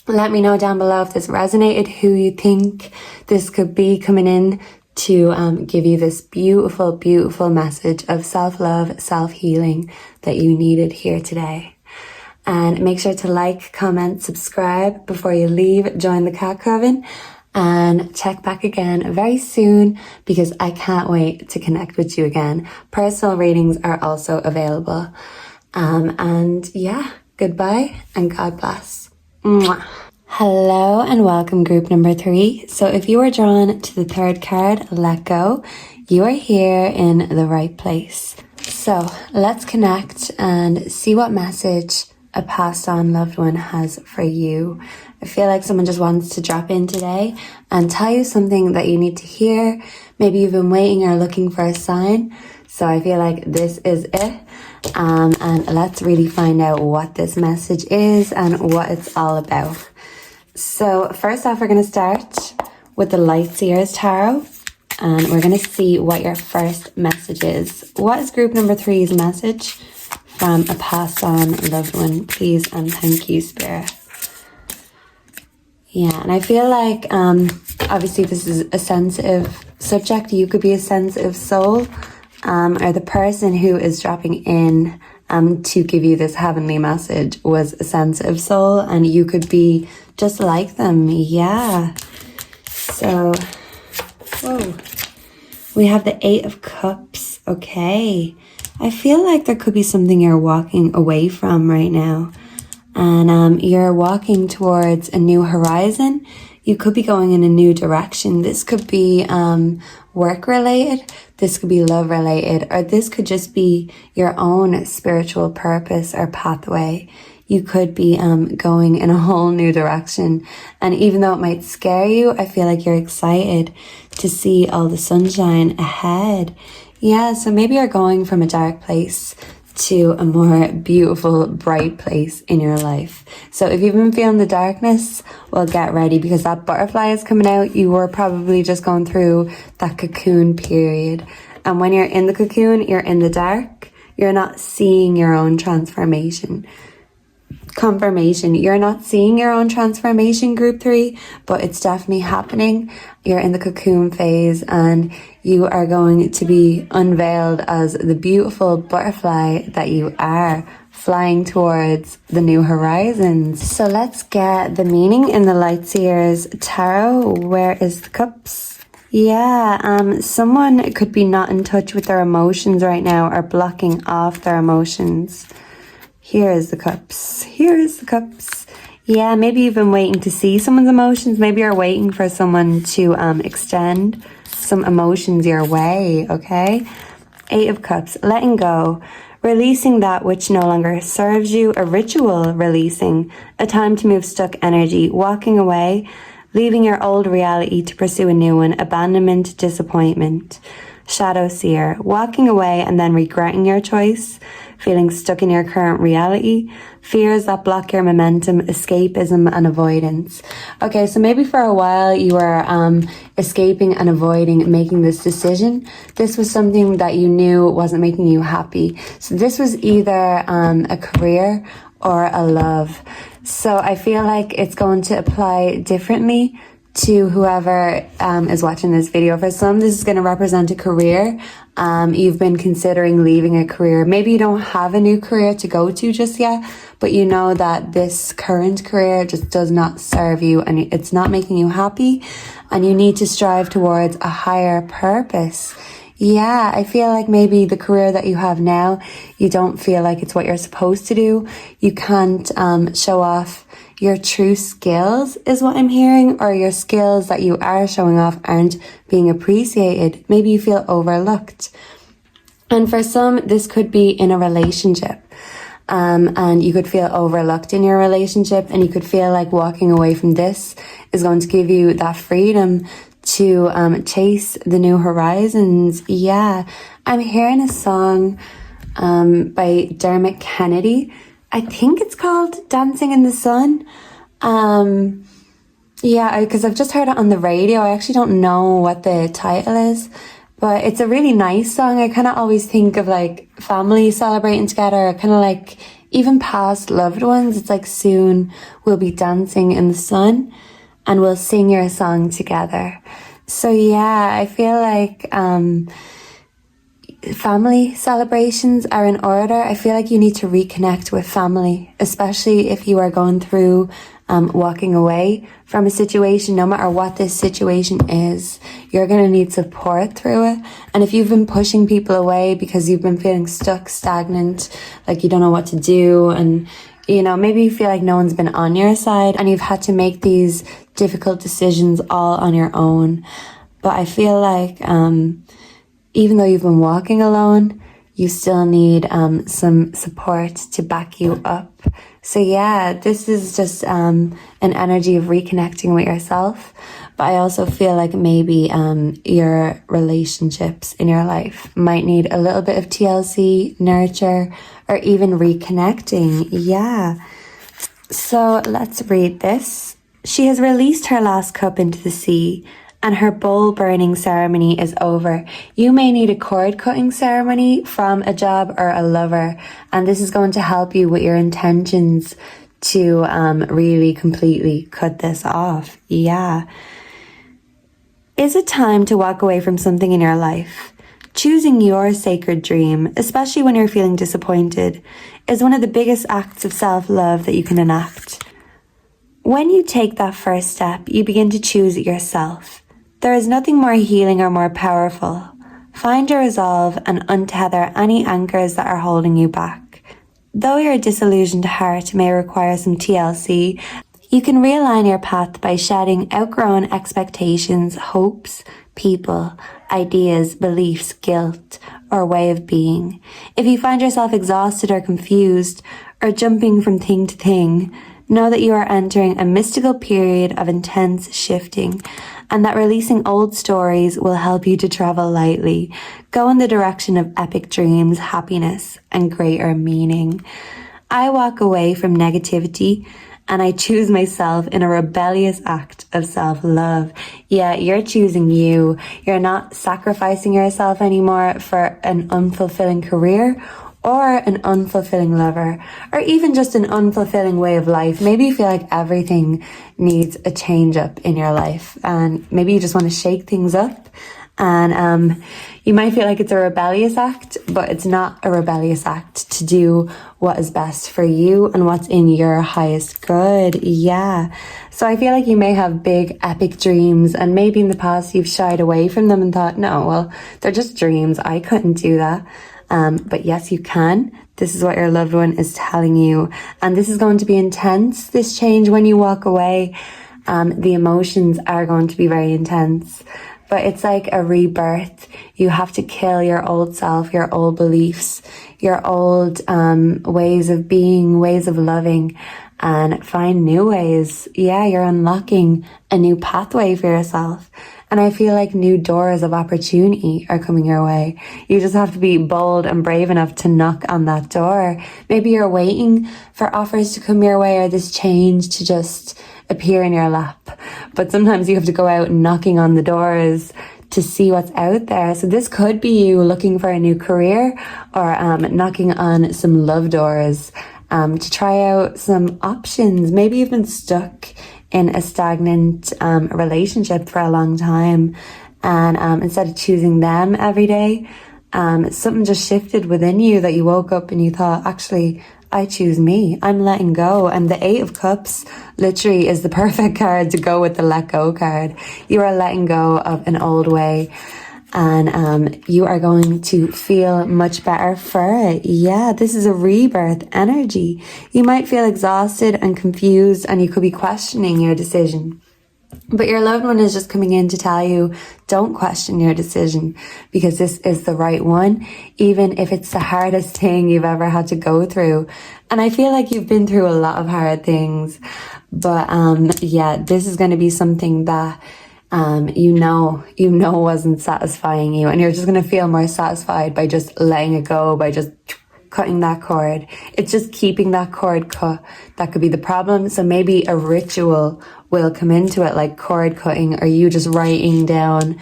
Let me know down below if this resonated, who you think this could be coming in to give you this beautiful, beautiful message of self-love, self-healing that you needed here today. And make sure to like, comment, subscribe before you leave. Join the cat coven and check back again very soon, because I can't wait to connect with you again. Personal readings are also available. And yeah, goodbye and God bless. Mwah. Hello and welcome group number 3. So if you are drawn to the third card, let go, you are here in the right place. So let's connect and see what message a passed on loved one has for you. I feel like someone just wants to drop in today and tell you something that you need to hear. Maybe you've been waiting or looking for a sign. So I feel like this is it. And let's really find out what this message is and what it's all about. So first off, we're going to start with the Light Seers Tarot, and we're going to see what your first message is. What is group number 3's message from a passed on loved one, please, and thank you, Spirit. Yeah, and I feel like obviously this is a sensitive subject. You could be a sensitive soul, or the person who is dropping in to give you this heavenly message was a sensitive soul, and you could be just like them. Yeah. So, whoa. We have the 8 of Cups. Okay. I feel like there could be something you're walking away from right now. And you're walking towards a new horizon. You could be going in a new direction. This could be work related. This could be love related. Or this could just be your own spiritual purpose or pathway. You could be going in a whole new direction. And even though it might scare you, I feel like you're excited to see all the sunshine ahead. Yeah, so maybe you're going from a dark place to a more beautiful, bright place in your life. So if you've been feeling the darkness, well, get ready, because that butterfly is coming out. You were probably just going through that cocoon period. And when you're in the cocoon, you're in the dark. You're not seeing your own transformation. Confirmation, you're not seeing your own transformation, group 3, but it's definitely happening. You're in the cocoon phase and you are going to be unveiled as the beautiful butterfly that you are, flying towards the new horizons. So let's get the meaning in the Light Seers Tarot. Where is the Cups? Yeah, someone could be not in touch with their emotions right now or blocking off their emotions. Here is the Cups. Here is the Cups. Yeah, maybe you've been waiting to see someone's emotions. Maybe you're waiting for someone to extend some emotions your way, okay? 8 of Cups. Letting go. Releasing that which no longer serves you. A ritual releasing. A time to move stuck energy. Walking away. Leaving your old reality to pursue a new one. Abandonment. Disappointment. Shadow Seer. Walking away and then regretting your choice. Feeling stuck in your current reality, fears that block your momentum, escapism and avoidance. Okay, so maybe for a while you were escaping and avoiding making this decision. This was something that you knew wasn't making you happy. So this was either a career or a love. So I feel like it's going to apply differently to whoever is watching this video. For some, this is going to represent a career. You've been considering leaving a career. Maybe you don't have a new career to go to just yet, but you know that this current career just does not serve you and it's not making you happy, and you need to strive towards a higher purpose. Yeah, I feel like maybe the career that you have now, you don't feel like it's what you're supposed to do. You can't show off your true skills is what I'm hearing, or your skills that you are showing off aren't being appreciated. Maybe you feel overlooked. And for some, this could be in a relationship. And you could feel overlooked in your relationship, and you could feel like walking away from this is going to give you that freedom to chase the new horizons. Yeah, I'm hearing a song by Dermot Kennedy. I think it's called Dancing in the Sun. Yeah, because I've just heard it on the radio. I actually don't know what the title is, but it's a really nice song. I kind of always think of like family celebrating together, kind of like even past loved ones. It's like soon we'll be dancing in the sun and we'll sing your song together. So yeah, I feel like family celebrations are in order. I feel like you need to reconnect with family, especially if you are going through walking away from a situation. No matter what this situation is, you're going to need support through it. And if you've been pushing people away because you've been feeling stuck, stagnant, like you don't know what to do, and You know, maybe you feel like no one's been on your side and you've had to make these difficult decisions all on your own. But I feel like even though you've been walking alone, you still need some support to back you up. So yeah, this is just an energy of reconnecting with yourself. But I also feel like maybe your relationships in your life might need a little bit of TLC, nurture, or even reconnecting. Yeah. So let's read this. She has released her last cup into the sea, and her bowl burning ceremony is over. You may need a cord cutting ceremony from a job or a lover, and this is going to help you with your intentions to really completely cut this off. Yeah. Is it time to walk away from something in your life? Choosing your sacred dream, especially when you're feeling disappointed, is one of the biggest acts of self-love that you can enact. When you take that first step, you begin to choose it yourself. There is nothing more healing or more powerful. Find your resolve and untether any anchors that are holding you back. Though your disillusioned heart may require some TLC, you can realign your path by shedding outgrown expectations, hopes, people, ideas, beliefs, guilt, or way of being. If you find yourself exhausted or confused, or jumping from thing to thing, know that you are entering a mystical period of intense shifting, and that releasing old stories will help you to travel lightly, go in the direction of epic dreams, happiness, and greater meaning. I walk away from negativity, and I choose myself in a rebellious act of self-love. Yeah, you're choosing you. You're not sacrificing yourself anymore for an unfulfilling career or an unfulfilling lover, or even just an unfulfilling way of life. Maybe you feel like everything needs a change up in your life, and maybe you just want to shake things up. And you might feel like it's a rebellious act, but it's not a rebellious act to do what is best for you and what's in your highest good. Yeah. So I feel like you may have big epic dreams, and maybe in the past you've shied away from them and thought, no, well, they're just dreams. I couldn't do that. But yes, you can. This is what your loved one is telling you. And this is going to be intense, this change when you walk away. The emotions are going to be very intense. But it's like a rebirth. You have to kill your old self, your old beliefs, your old ways of being, ways of loving, and find new ways. Yeah, you're unlocking a new pathway for yourself. And I feel like new doors of opportunity are coming your way. You just have to be bold and brave enough to knock on that door. Maybe you're waiting for offers to come your way or this change to just appear in your lap. But sometimes you have to go out knocking on the doors to see what's out there. So this could be you looking for a new career, or knocking on some love doors to try out some options. Maybe you've been stuck in a stagnant relationship for a long time, and instead of choosing them every day, something just shifted within you that you woke up and you thought, actually, I choose me. I'm letting go. And the 8 of Cups literally is the perfect card to go with the let go card. You are letting go of an old way, and you are going to feel much better for it. Yeah, this is a rebirth energy. You might feel exhausted and confused, and you could be questioning your decision. But your loved one is just coming in to tell you, don't question your decision, because this is the right one, even if it's the hardest thing you've ever had to go through. And I feel like you've been through a lot of hard things. But yeah, this is going to be something that you know wasn't satisfying you, and you're just going to feel more satisfied by just letting it go, by just cutting that cord. It's just keeping that cord cut that could be the problem. So maybe a ritual will come into it, like cord cutting, or you just writing down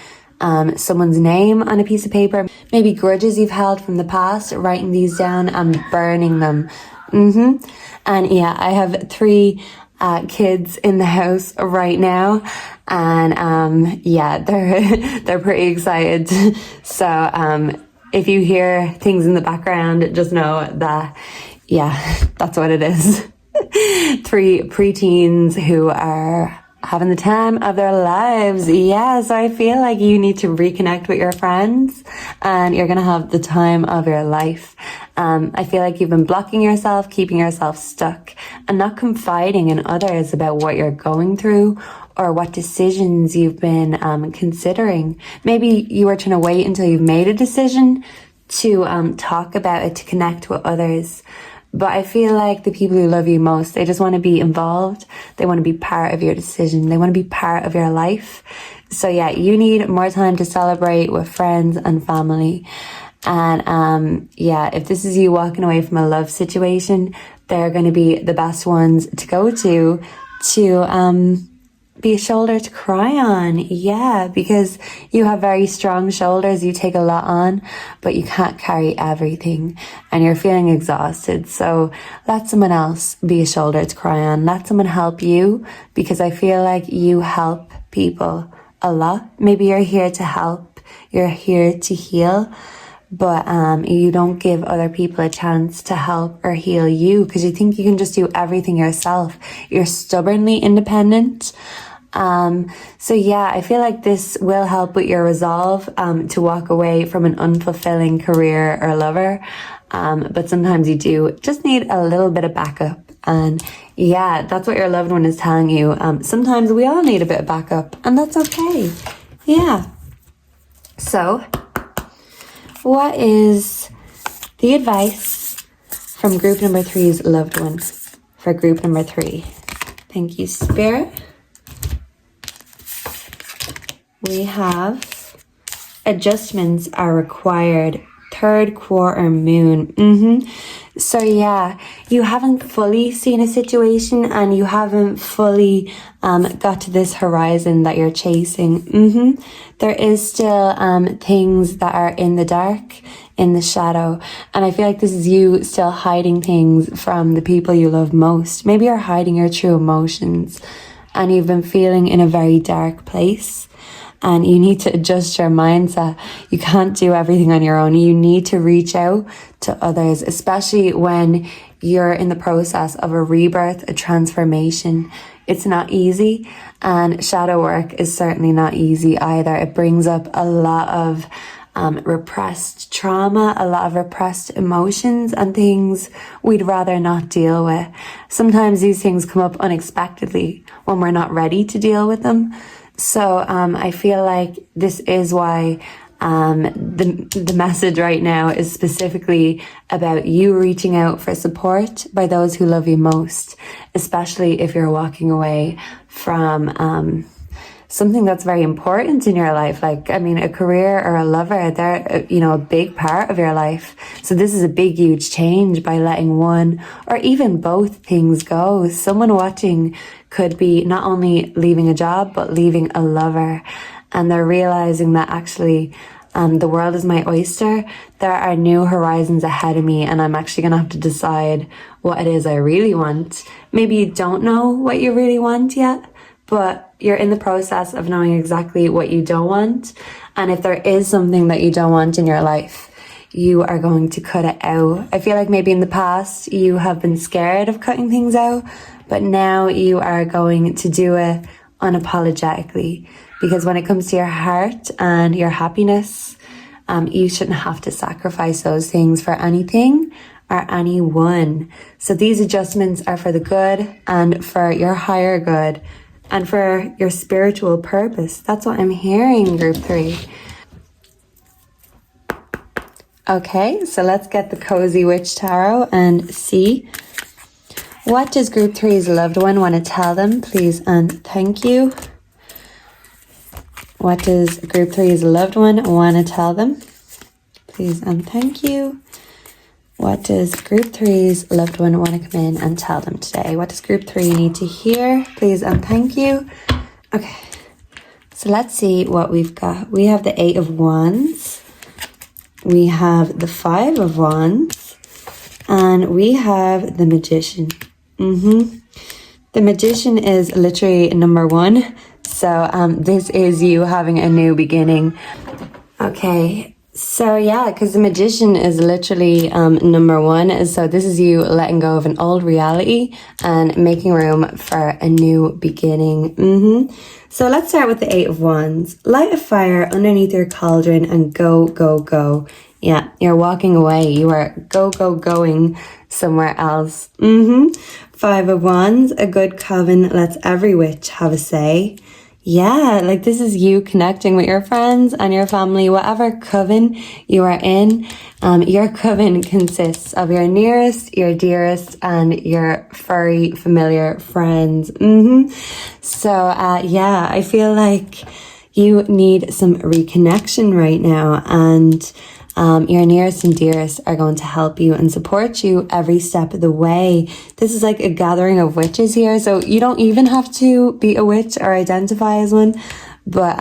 someone's name on a piece of paper. Maybe grudges you've held from the past, writing these down and burning them. And yeah, I have 3 kids in the house right now, and yeah, they're pretty excited. So if you hear things in the background, just know that, yeah, that's what it is. 3 preteens who are having the time of their lives. Yeah, so I feel like you need to reconnect with your friends and you're going to have the time of your life. I feel like you've been blocking yourself, keeping yourself stuck and not confiding in others about what you're going through or what decisions you've been considering. Maybe you were trying to wait until you've made a decision to talk about it, to connect with others. But I feel like the people who love you most, they just want to be involved. They want to be part of your decision. They want to be part of your life. So yeah, you need more time to celebrate with friends and family. And yeah, if this is you walking away from a love situation, they're going to be the best ones to go to be a shoulder to cry on. Yeah, because you have very strong shoulders. You take a lot on, but you can't carry everything and you're feeling exhausted. So let someone else be a shoulder to cry on. Let someone help you, because I feel like you help people a lot. Maybe you're here to help. You're here to heal. But you don't give other people a chance to help or heal you because you think you can just do everything yourself. You're stubbornly independent. So yeah, I feel like this will help with your resolve to walk away from an unfulfilling career or lover. But sometimes you do just need a little bit of backup. And yeah, that's what your loved one is telling you. Sometimes we all need a bit of backup, and that's okay. Yeah. So what is the advice from group number 3's loved one for group number 3? Thank you, Spirit. We have adjustments are required. Third quarter moon. So yeah, you haven't fully seen a situation and you haven't fully got to this horizon that you're chasing. There is still things that are in the dark, in the shadow. And I feel like this is you still hiding things from the people you love most. Maybe you're hiding your true emotions and you've been feeling in a very dark place. And you need to adjust your mindset. You can't do everything on your own. You need to reach out to others, especially when you're in the process of a rebirth, a transformation. It's not easy, and shadow work is certainly not easy either. It brings up a lot of repressed trauma, a lot of repressed emotions and things we'd rather not deal with. Sometimes these things come up unexpectedly when we're not ready to deal with them. So I feel like this is why the message right now is specifically about you reaching out for support by those who love you most, especially if you're walking away from something that's very important in your life. Like, I mean, a career or a lover, they're, a big part of your life. So this is a big, huge change by letting one or even both things go. Someone watching could be not only leaving a job, but leaving a lover. And they're realizing that actually the world is my oyster. There are new horizons ahead of me, and I'm actually going to have to decide what it is I really want. Maybe you don't know what you really want yet, but you're in the process of knowing exactly what you don't want. And if there is something that you don't want in your life, you are going to cut it out. I feel like maybe in the past you have been scared of cutting things out, but now you are going to do it unapologetically. Because when it comes to your heart and your happiness, you shouldn't have to sacrifice those things for anything or anyone. So these adjustments are for the good and for your higher good and for your spiritual purpose. That's what I'm hearing, group 3. Okay, so let's get the Cozy Witch Tarot and see. What does group 3's loved one want to tell them, please and thank you? What does group 3's loved one want to tell them? Please and thank you. What does group 3's loved one want to come in and tell them today? What does group 3 need to hear? Please and thank you. Okay, so let's see what we've got. We have the 8 of Wands. We have the 5 of Wands. And we have the Magician. The Magician is literally number 1. So this is you having a new beginning. Okay, So yeah, because the magician is literally number one. So this is you letting go of an old reality and making room for a new beginning. So let's start with the Eight of Wands. Light a fire underneath your cauldron and go, go, go. Yeah, you're walking away. You are going somewhere else. Five of Wands. A good coven lets every witch have a say. Yeah, like this is you connecting with your friends and your family, whatever coven you are in. Your coven consists of your nearest, your dearest, and your furry, familiar friends. So, yeah, I feel like you need some reconnection right now, and your nearest and dearest are going to help you and support you every step of the way. This is like a gathering of witches here, so you don't even have to be a witch or identify as one. But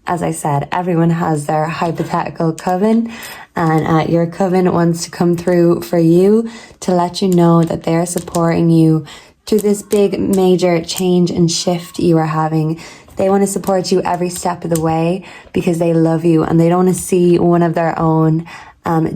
as I said, everyone has their hypothetical coven, and your coven wants to come through for you to let you know that they're supporting you through this big major change and shift you are having. They want to support you every step of the way because they love you and they don't want to see one of their own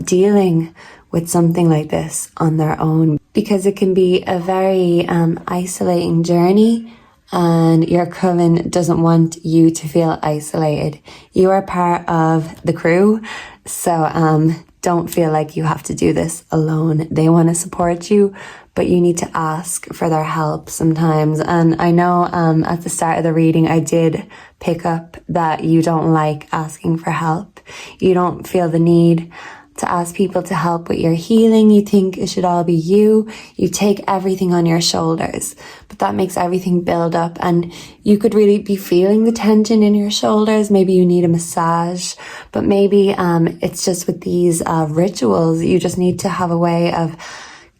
dealing with something like this on their own, because it can be a very isolating journey, and your coven doesn't want you to feel isolated. You are part of the crew, so don't feel like you have to do this alone. They want to support you, but you need to ask for their help sometimes. And I know at the start of the reading, I did pick up that you don't like asking for help. You don't feel the need to ask people to help with your healing. You think it should all be you. You take everything on your shoulders, but that makes everything build up, and you could really be feeling the tension in your shoulders. Maybe you need a massage, but maybe it's just with these rituals, you just need to have a way of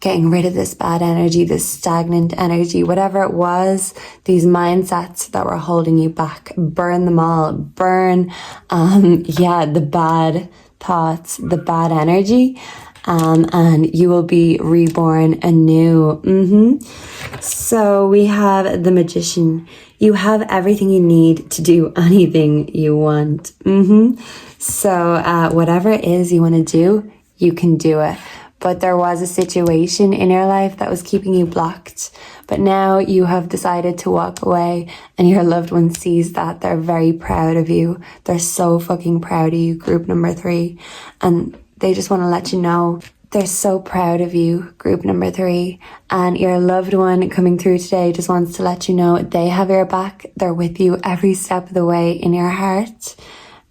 getting rid of this bad energy, this stagnant energy, whatever it was, these mindsets that were holding you back. Burn them all. Burn, the bad thoughts, the bad energy, and you will be reborn anew. So we have the magician. You have everything you need to do anything you want. So whatever it is you want to do, you can do it. But there was a situation in your life that was keeping you blocked. But now you have decided to walk away, and your loved one sees that. They're very proud of you. They're so fucking proud of you, group number 3. And they just want to let you know they're so proud of you, group number 3. And your loved one coming through today just wants to let you know they have your back. They're with you every step of the way in your heart.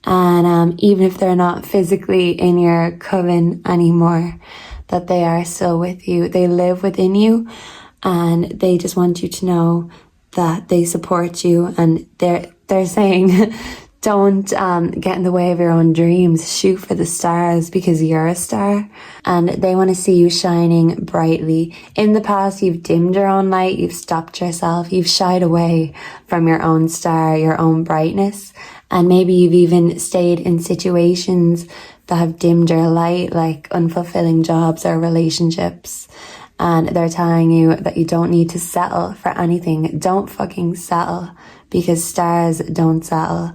And even if they're not physically in your coven anymore, that they are still with you. They live within you, and they just want you to know that they support you, and they're saying don't get in the way of your own dreams. Shoot for the stars, because you're a star, and they want to see you shining brightly. In the past, you've dimmed your own light, you've stopped yourself, you've shied away from your own star, your own brightness, and maybe you've even stayed in situations that have dimmed your light, like unfulfilling jobs or relationships. And they're telling you that you don't need to settle for anything. Don't fucking settle, because stars don't settle.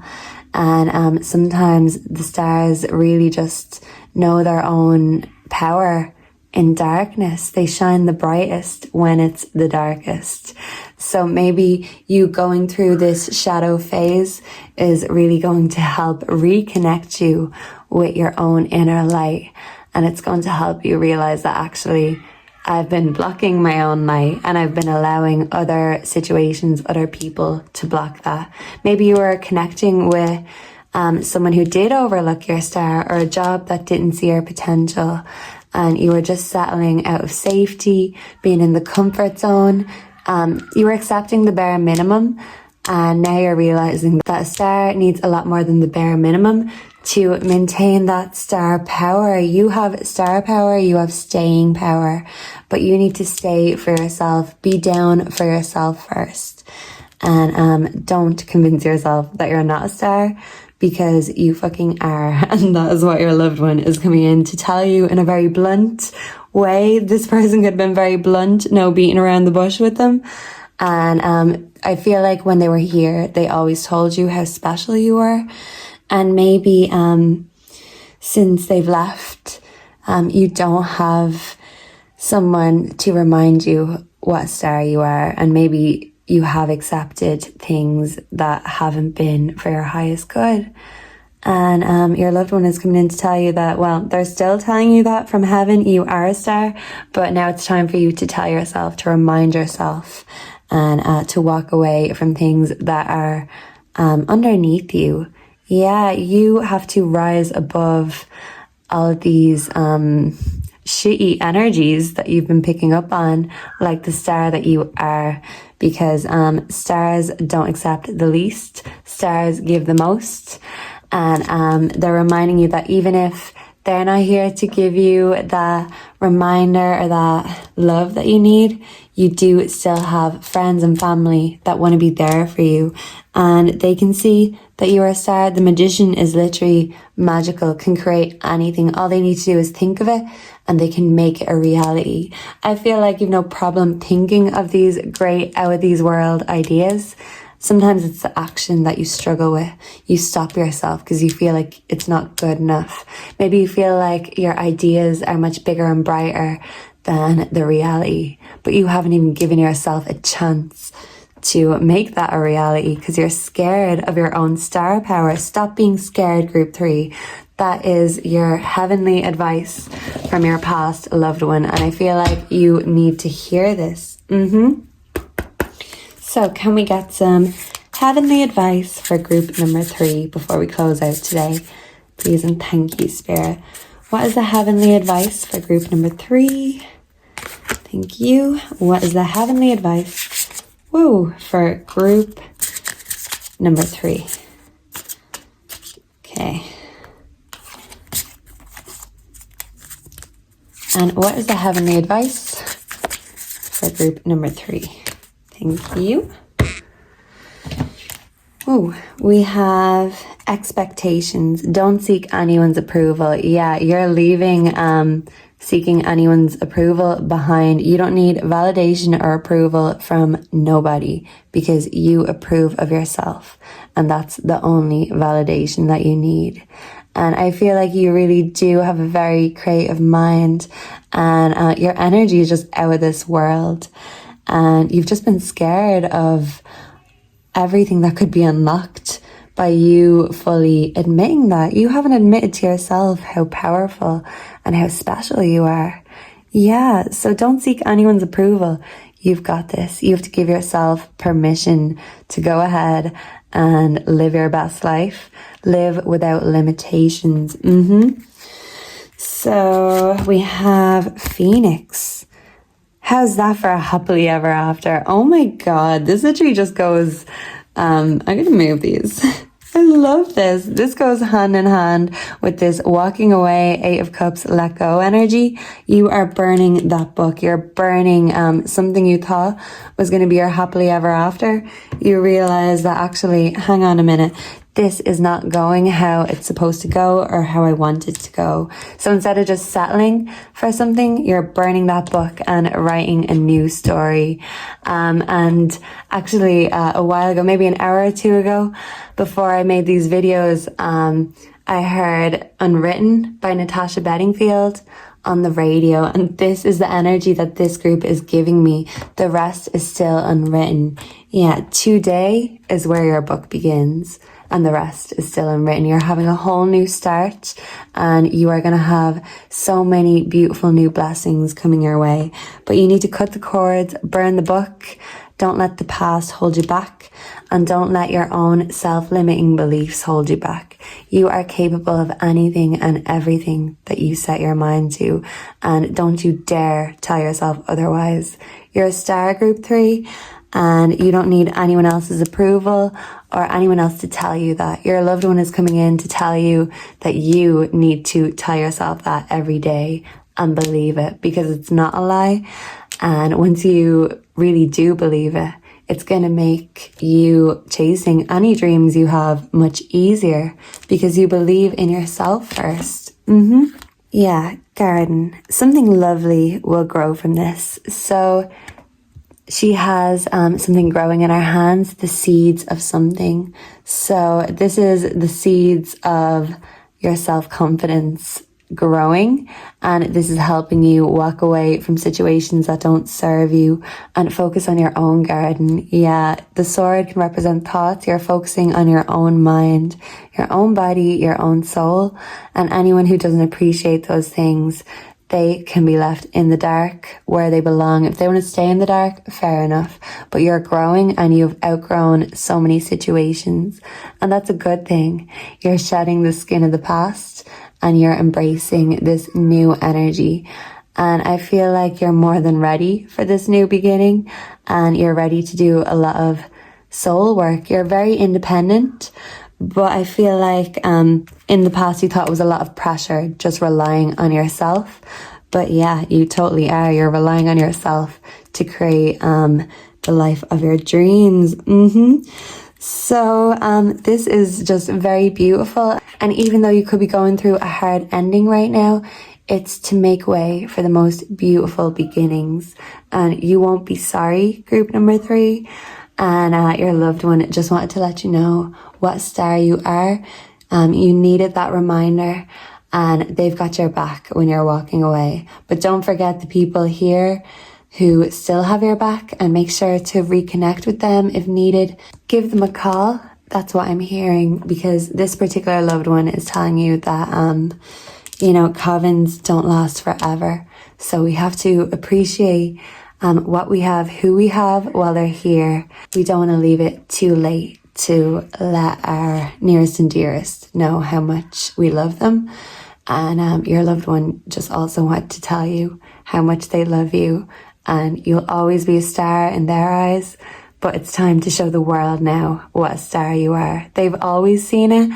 And sometimes the stars really just know their own power in darkness. They shine the brightest when it's the darkest. So maybe you going through this shadow phase is really going to help reconnect you with your own inner light. And it's going to help you realize that actually I've been blocking my own light, and I've been allowing other situations, other people to block that. Maybe you were connecting with someone who did overlook your star, or a job that didn't see your potential, and you were just settling out of safety, being in the comfort zone. You were accepting the bare minimum, and now you're realizing that a star needs a lot more than the bare minimum to maintain that star power. You have star power, you have staying power, but you need to stay for yourself. Be down for yourself first, and don't convince yourself that you're not a star, because you fucking are. And that is what your loved one is coming in to tell you in a very blunt way. This person could have been very blunt, no beating around the bush with them. And I feel like when they were here, they always told you how special you were. And maybe since they've left, you don't have someone to remind you what star you are, and maybe you have accepted things that haven't been for your highest good. And your loved one is coming in to tell you that, well, they're still telling you that from heaven, you are a star, but now it's time for you to tell yourself, to remind yourself, and to walk away from things that are underneath you. Yeah, you have to rise above all of these shitty energies that you've been picking up on, like the star that you are, because stars don't accept the least, stars give the most. And they're reminding you that even if they're not here to give you that reminder or that love that you need, you do still have friends and family that want to be there for you. And they can see that you are a star. The magician is literally magical, can create anything. All they need to do is think of it and they can make it a reality. I feel like you've no problem thinking of these great out of these world ideas. Sometimes it's the action that you struggle with. You stop yourself because you feel like it's not good enough. Maybe you feel like your ideas are much bigger and brighter than the reality, but you haven't even given yourself a chance to make that a reality because you're scared of your own star power. Stop being scared, group 3. That is your heavenly advice from your past loved one, and I feel like you need to hear this. So can we get some heavenly advice for group number 3 before we close out today? Please and thank you, Spirit. What is the heavenly advice for group number 3? Thank you. What is the heavenly advice, for group number 3? Okay. And what is the heavenly advice for group number 3? Thank you. We have expectations. Don't seek anyone's approval. Yeah, you're leaving seeking anyone's approval behind. You don't need validation or approval from nobody because you approve of yourself. And that's the only validation that you need. And I feel like you really do have a very creative mind, and your energy is just out of this world. And you've just been scared of everything that could be unlocked by you fully admitting that. You haven't admitted to yourself how powerful and how special you are. Yeah, so don't seek anyone's approval. You've got this. You have to give yourself permission to go ahead and live your best life. Live without limitations. So we have Phoenix. How's that for a happily ever after? Oh my God, this literally just goes, I'm going to move these. I love this. This goes hand in hand with this walking away, 8 of Cups, let go energy. You are burning that book. You're burning something you thought was going to be your happily ever after. You realize that actually, hang on a minute, this is not going how it's supposed to go or how I want it to go. So instead of just settling for something, you're burning that book and writing a new story. And actually, a while ago, maybe an hour or 2 ago, before I made these videos, I heard Unwritten by Natasha Bedingfield on the radio, and this is the energy that this group is giving me. The rest is still unwritten. Yeah, today is where your book begins, and the rest is still unwritten. You're having a whole new start, and you are going to have so many beautiful new blessings coming your way. But you need to cut the cords, burn the book. Don't let the past hold you back, and don't let your own self-limiting beliefs hold you back. You are capable of anything and everything that you set your mind to, and don't you dare tell yourself otherwise. You're a star, group 3, and you don't need anyone else's approval or anyone else to tell you that. Your loved one is coming in to tell you that you need to tell yourself that every day and believe it, because it's not a lie. And once you really do believe it, it's going to make you chasing any dreams you have much easier because you believe in yourself first. Yeah, garden. Something lovely will grow from this. So she has something growing in her hands, the seeds of something. So this is the seeds of your self-confidence growing, and this is helping you walk away from situations that don't serve you and focus on your own garden. Yeah, the sword can represent thoughts. You're focusing on your own mind, your own body, your own soul, and anyone who doesn't appreciate those things, they can be left in the dark where they belong. If they want to stay in the dark, fair enough. But you're growing and you've outgrown so many situations. And that's a good thing. You're shedding the skin of the past and you're embracing this new energy. And I feel like you're more than ready for this new beginning, and you're ready to do a lot of soul work. You're very independent, but I feel like in the past you thought it was a lot of pressure just relying on yourself. But yeah, you totally are. You're relying on yourself to create the life of your dreams. So this is just very beautiful. And even though you could be going through a hard ending right now, it's to make way for the most beautiful beginnings. And you won't be sorry, group number 3. And your loved one just wanted to let you know what star you are. You needed that reminder, and they've got your back when you're walking away. But don't forget the people here who still have your back, and make sure to reconnect with them if needed. Give them a call. That's what I'm hearing, because this particular loved one is telling you that, covens don't last forever. So we have to appreciate what we have, who we have while they're here. We don't want to leave it too late to let our nearest and dearest know how much we love them. And your loved one just also want to tell you how much they love you, and you'll always be a star in their eyes. But it's time to show the world now what a star you are. They've always seen it,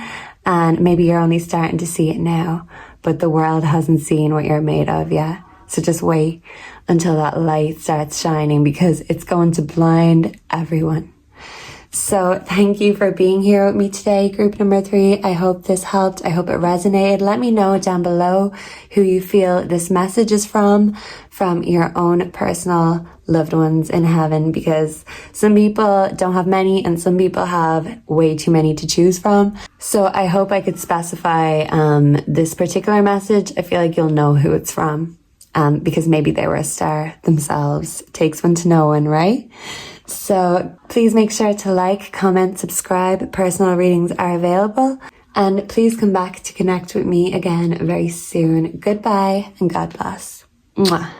and maybe you're only starting to see it now, but the world hasn't seen what you're made of yet. So just wait until that light starts shining, because it's going to blind everyone. So thank you for being here with me today, group number 3. I hope this helped. I hope it resonated. Let me know down below who you feel this message is from your own personal loved ones in heaven, because some people don't have many and some people have way too many to choose from. So I hope I could specify this particular message. I feel like you'll know who it's from, because maybe they were a star themselves. Takes one to know one, right? So please make sure to like, comment, subscribe. Personal readings are available. And please come back to connect with me again very soon. Goodbye and God bless. Mwah.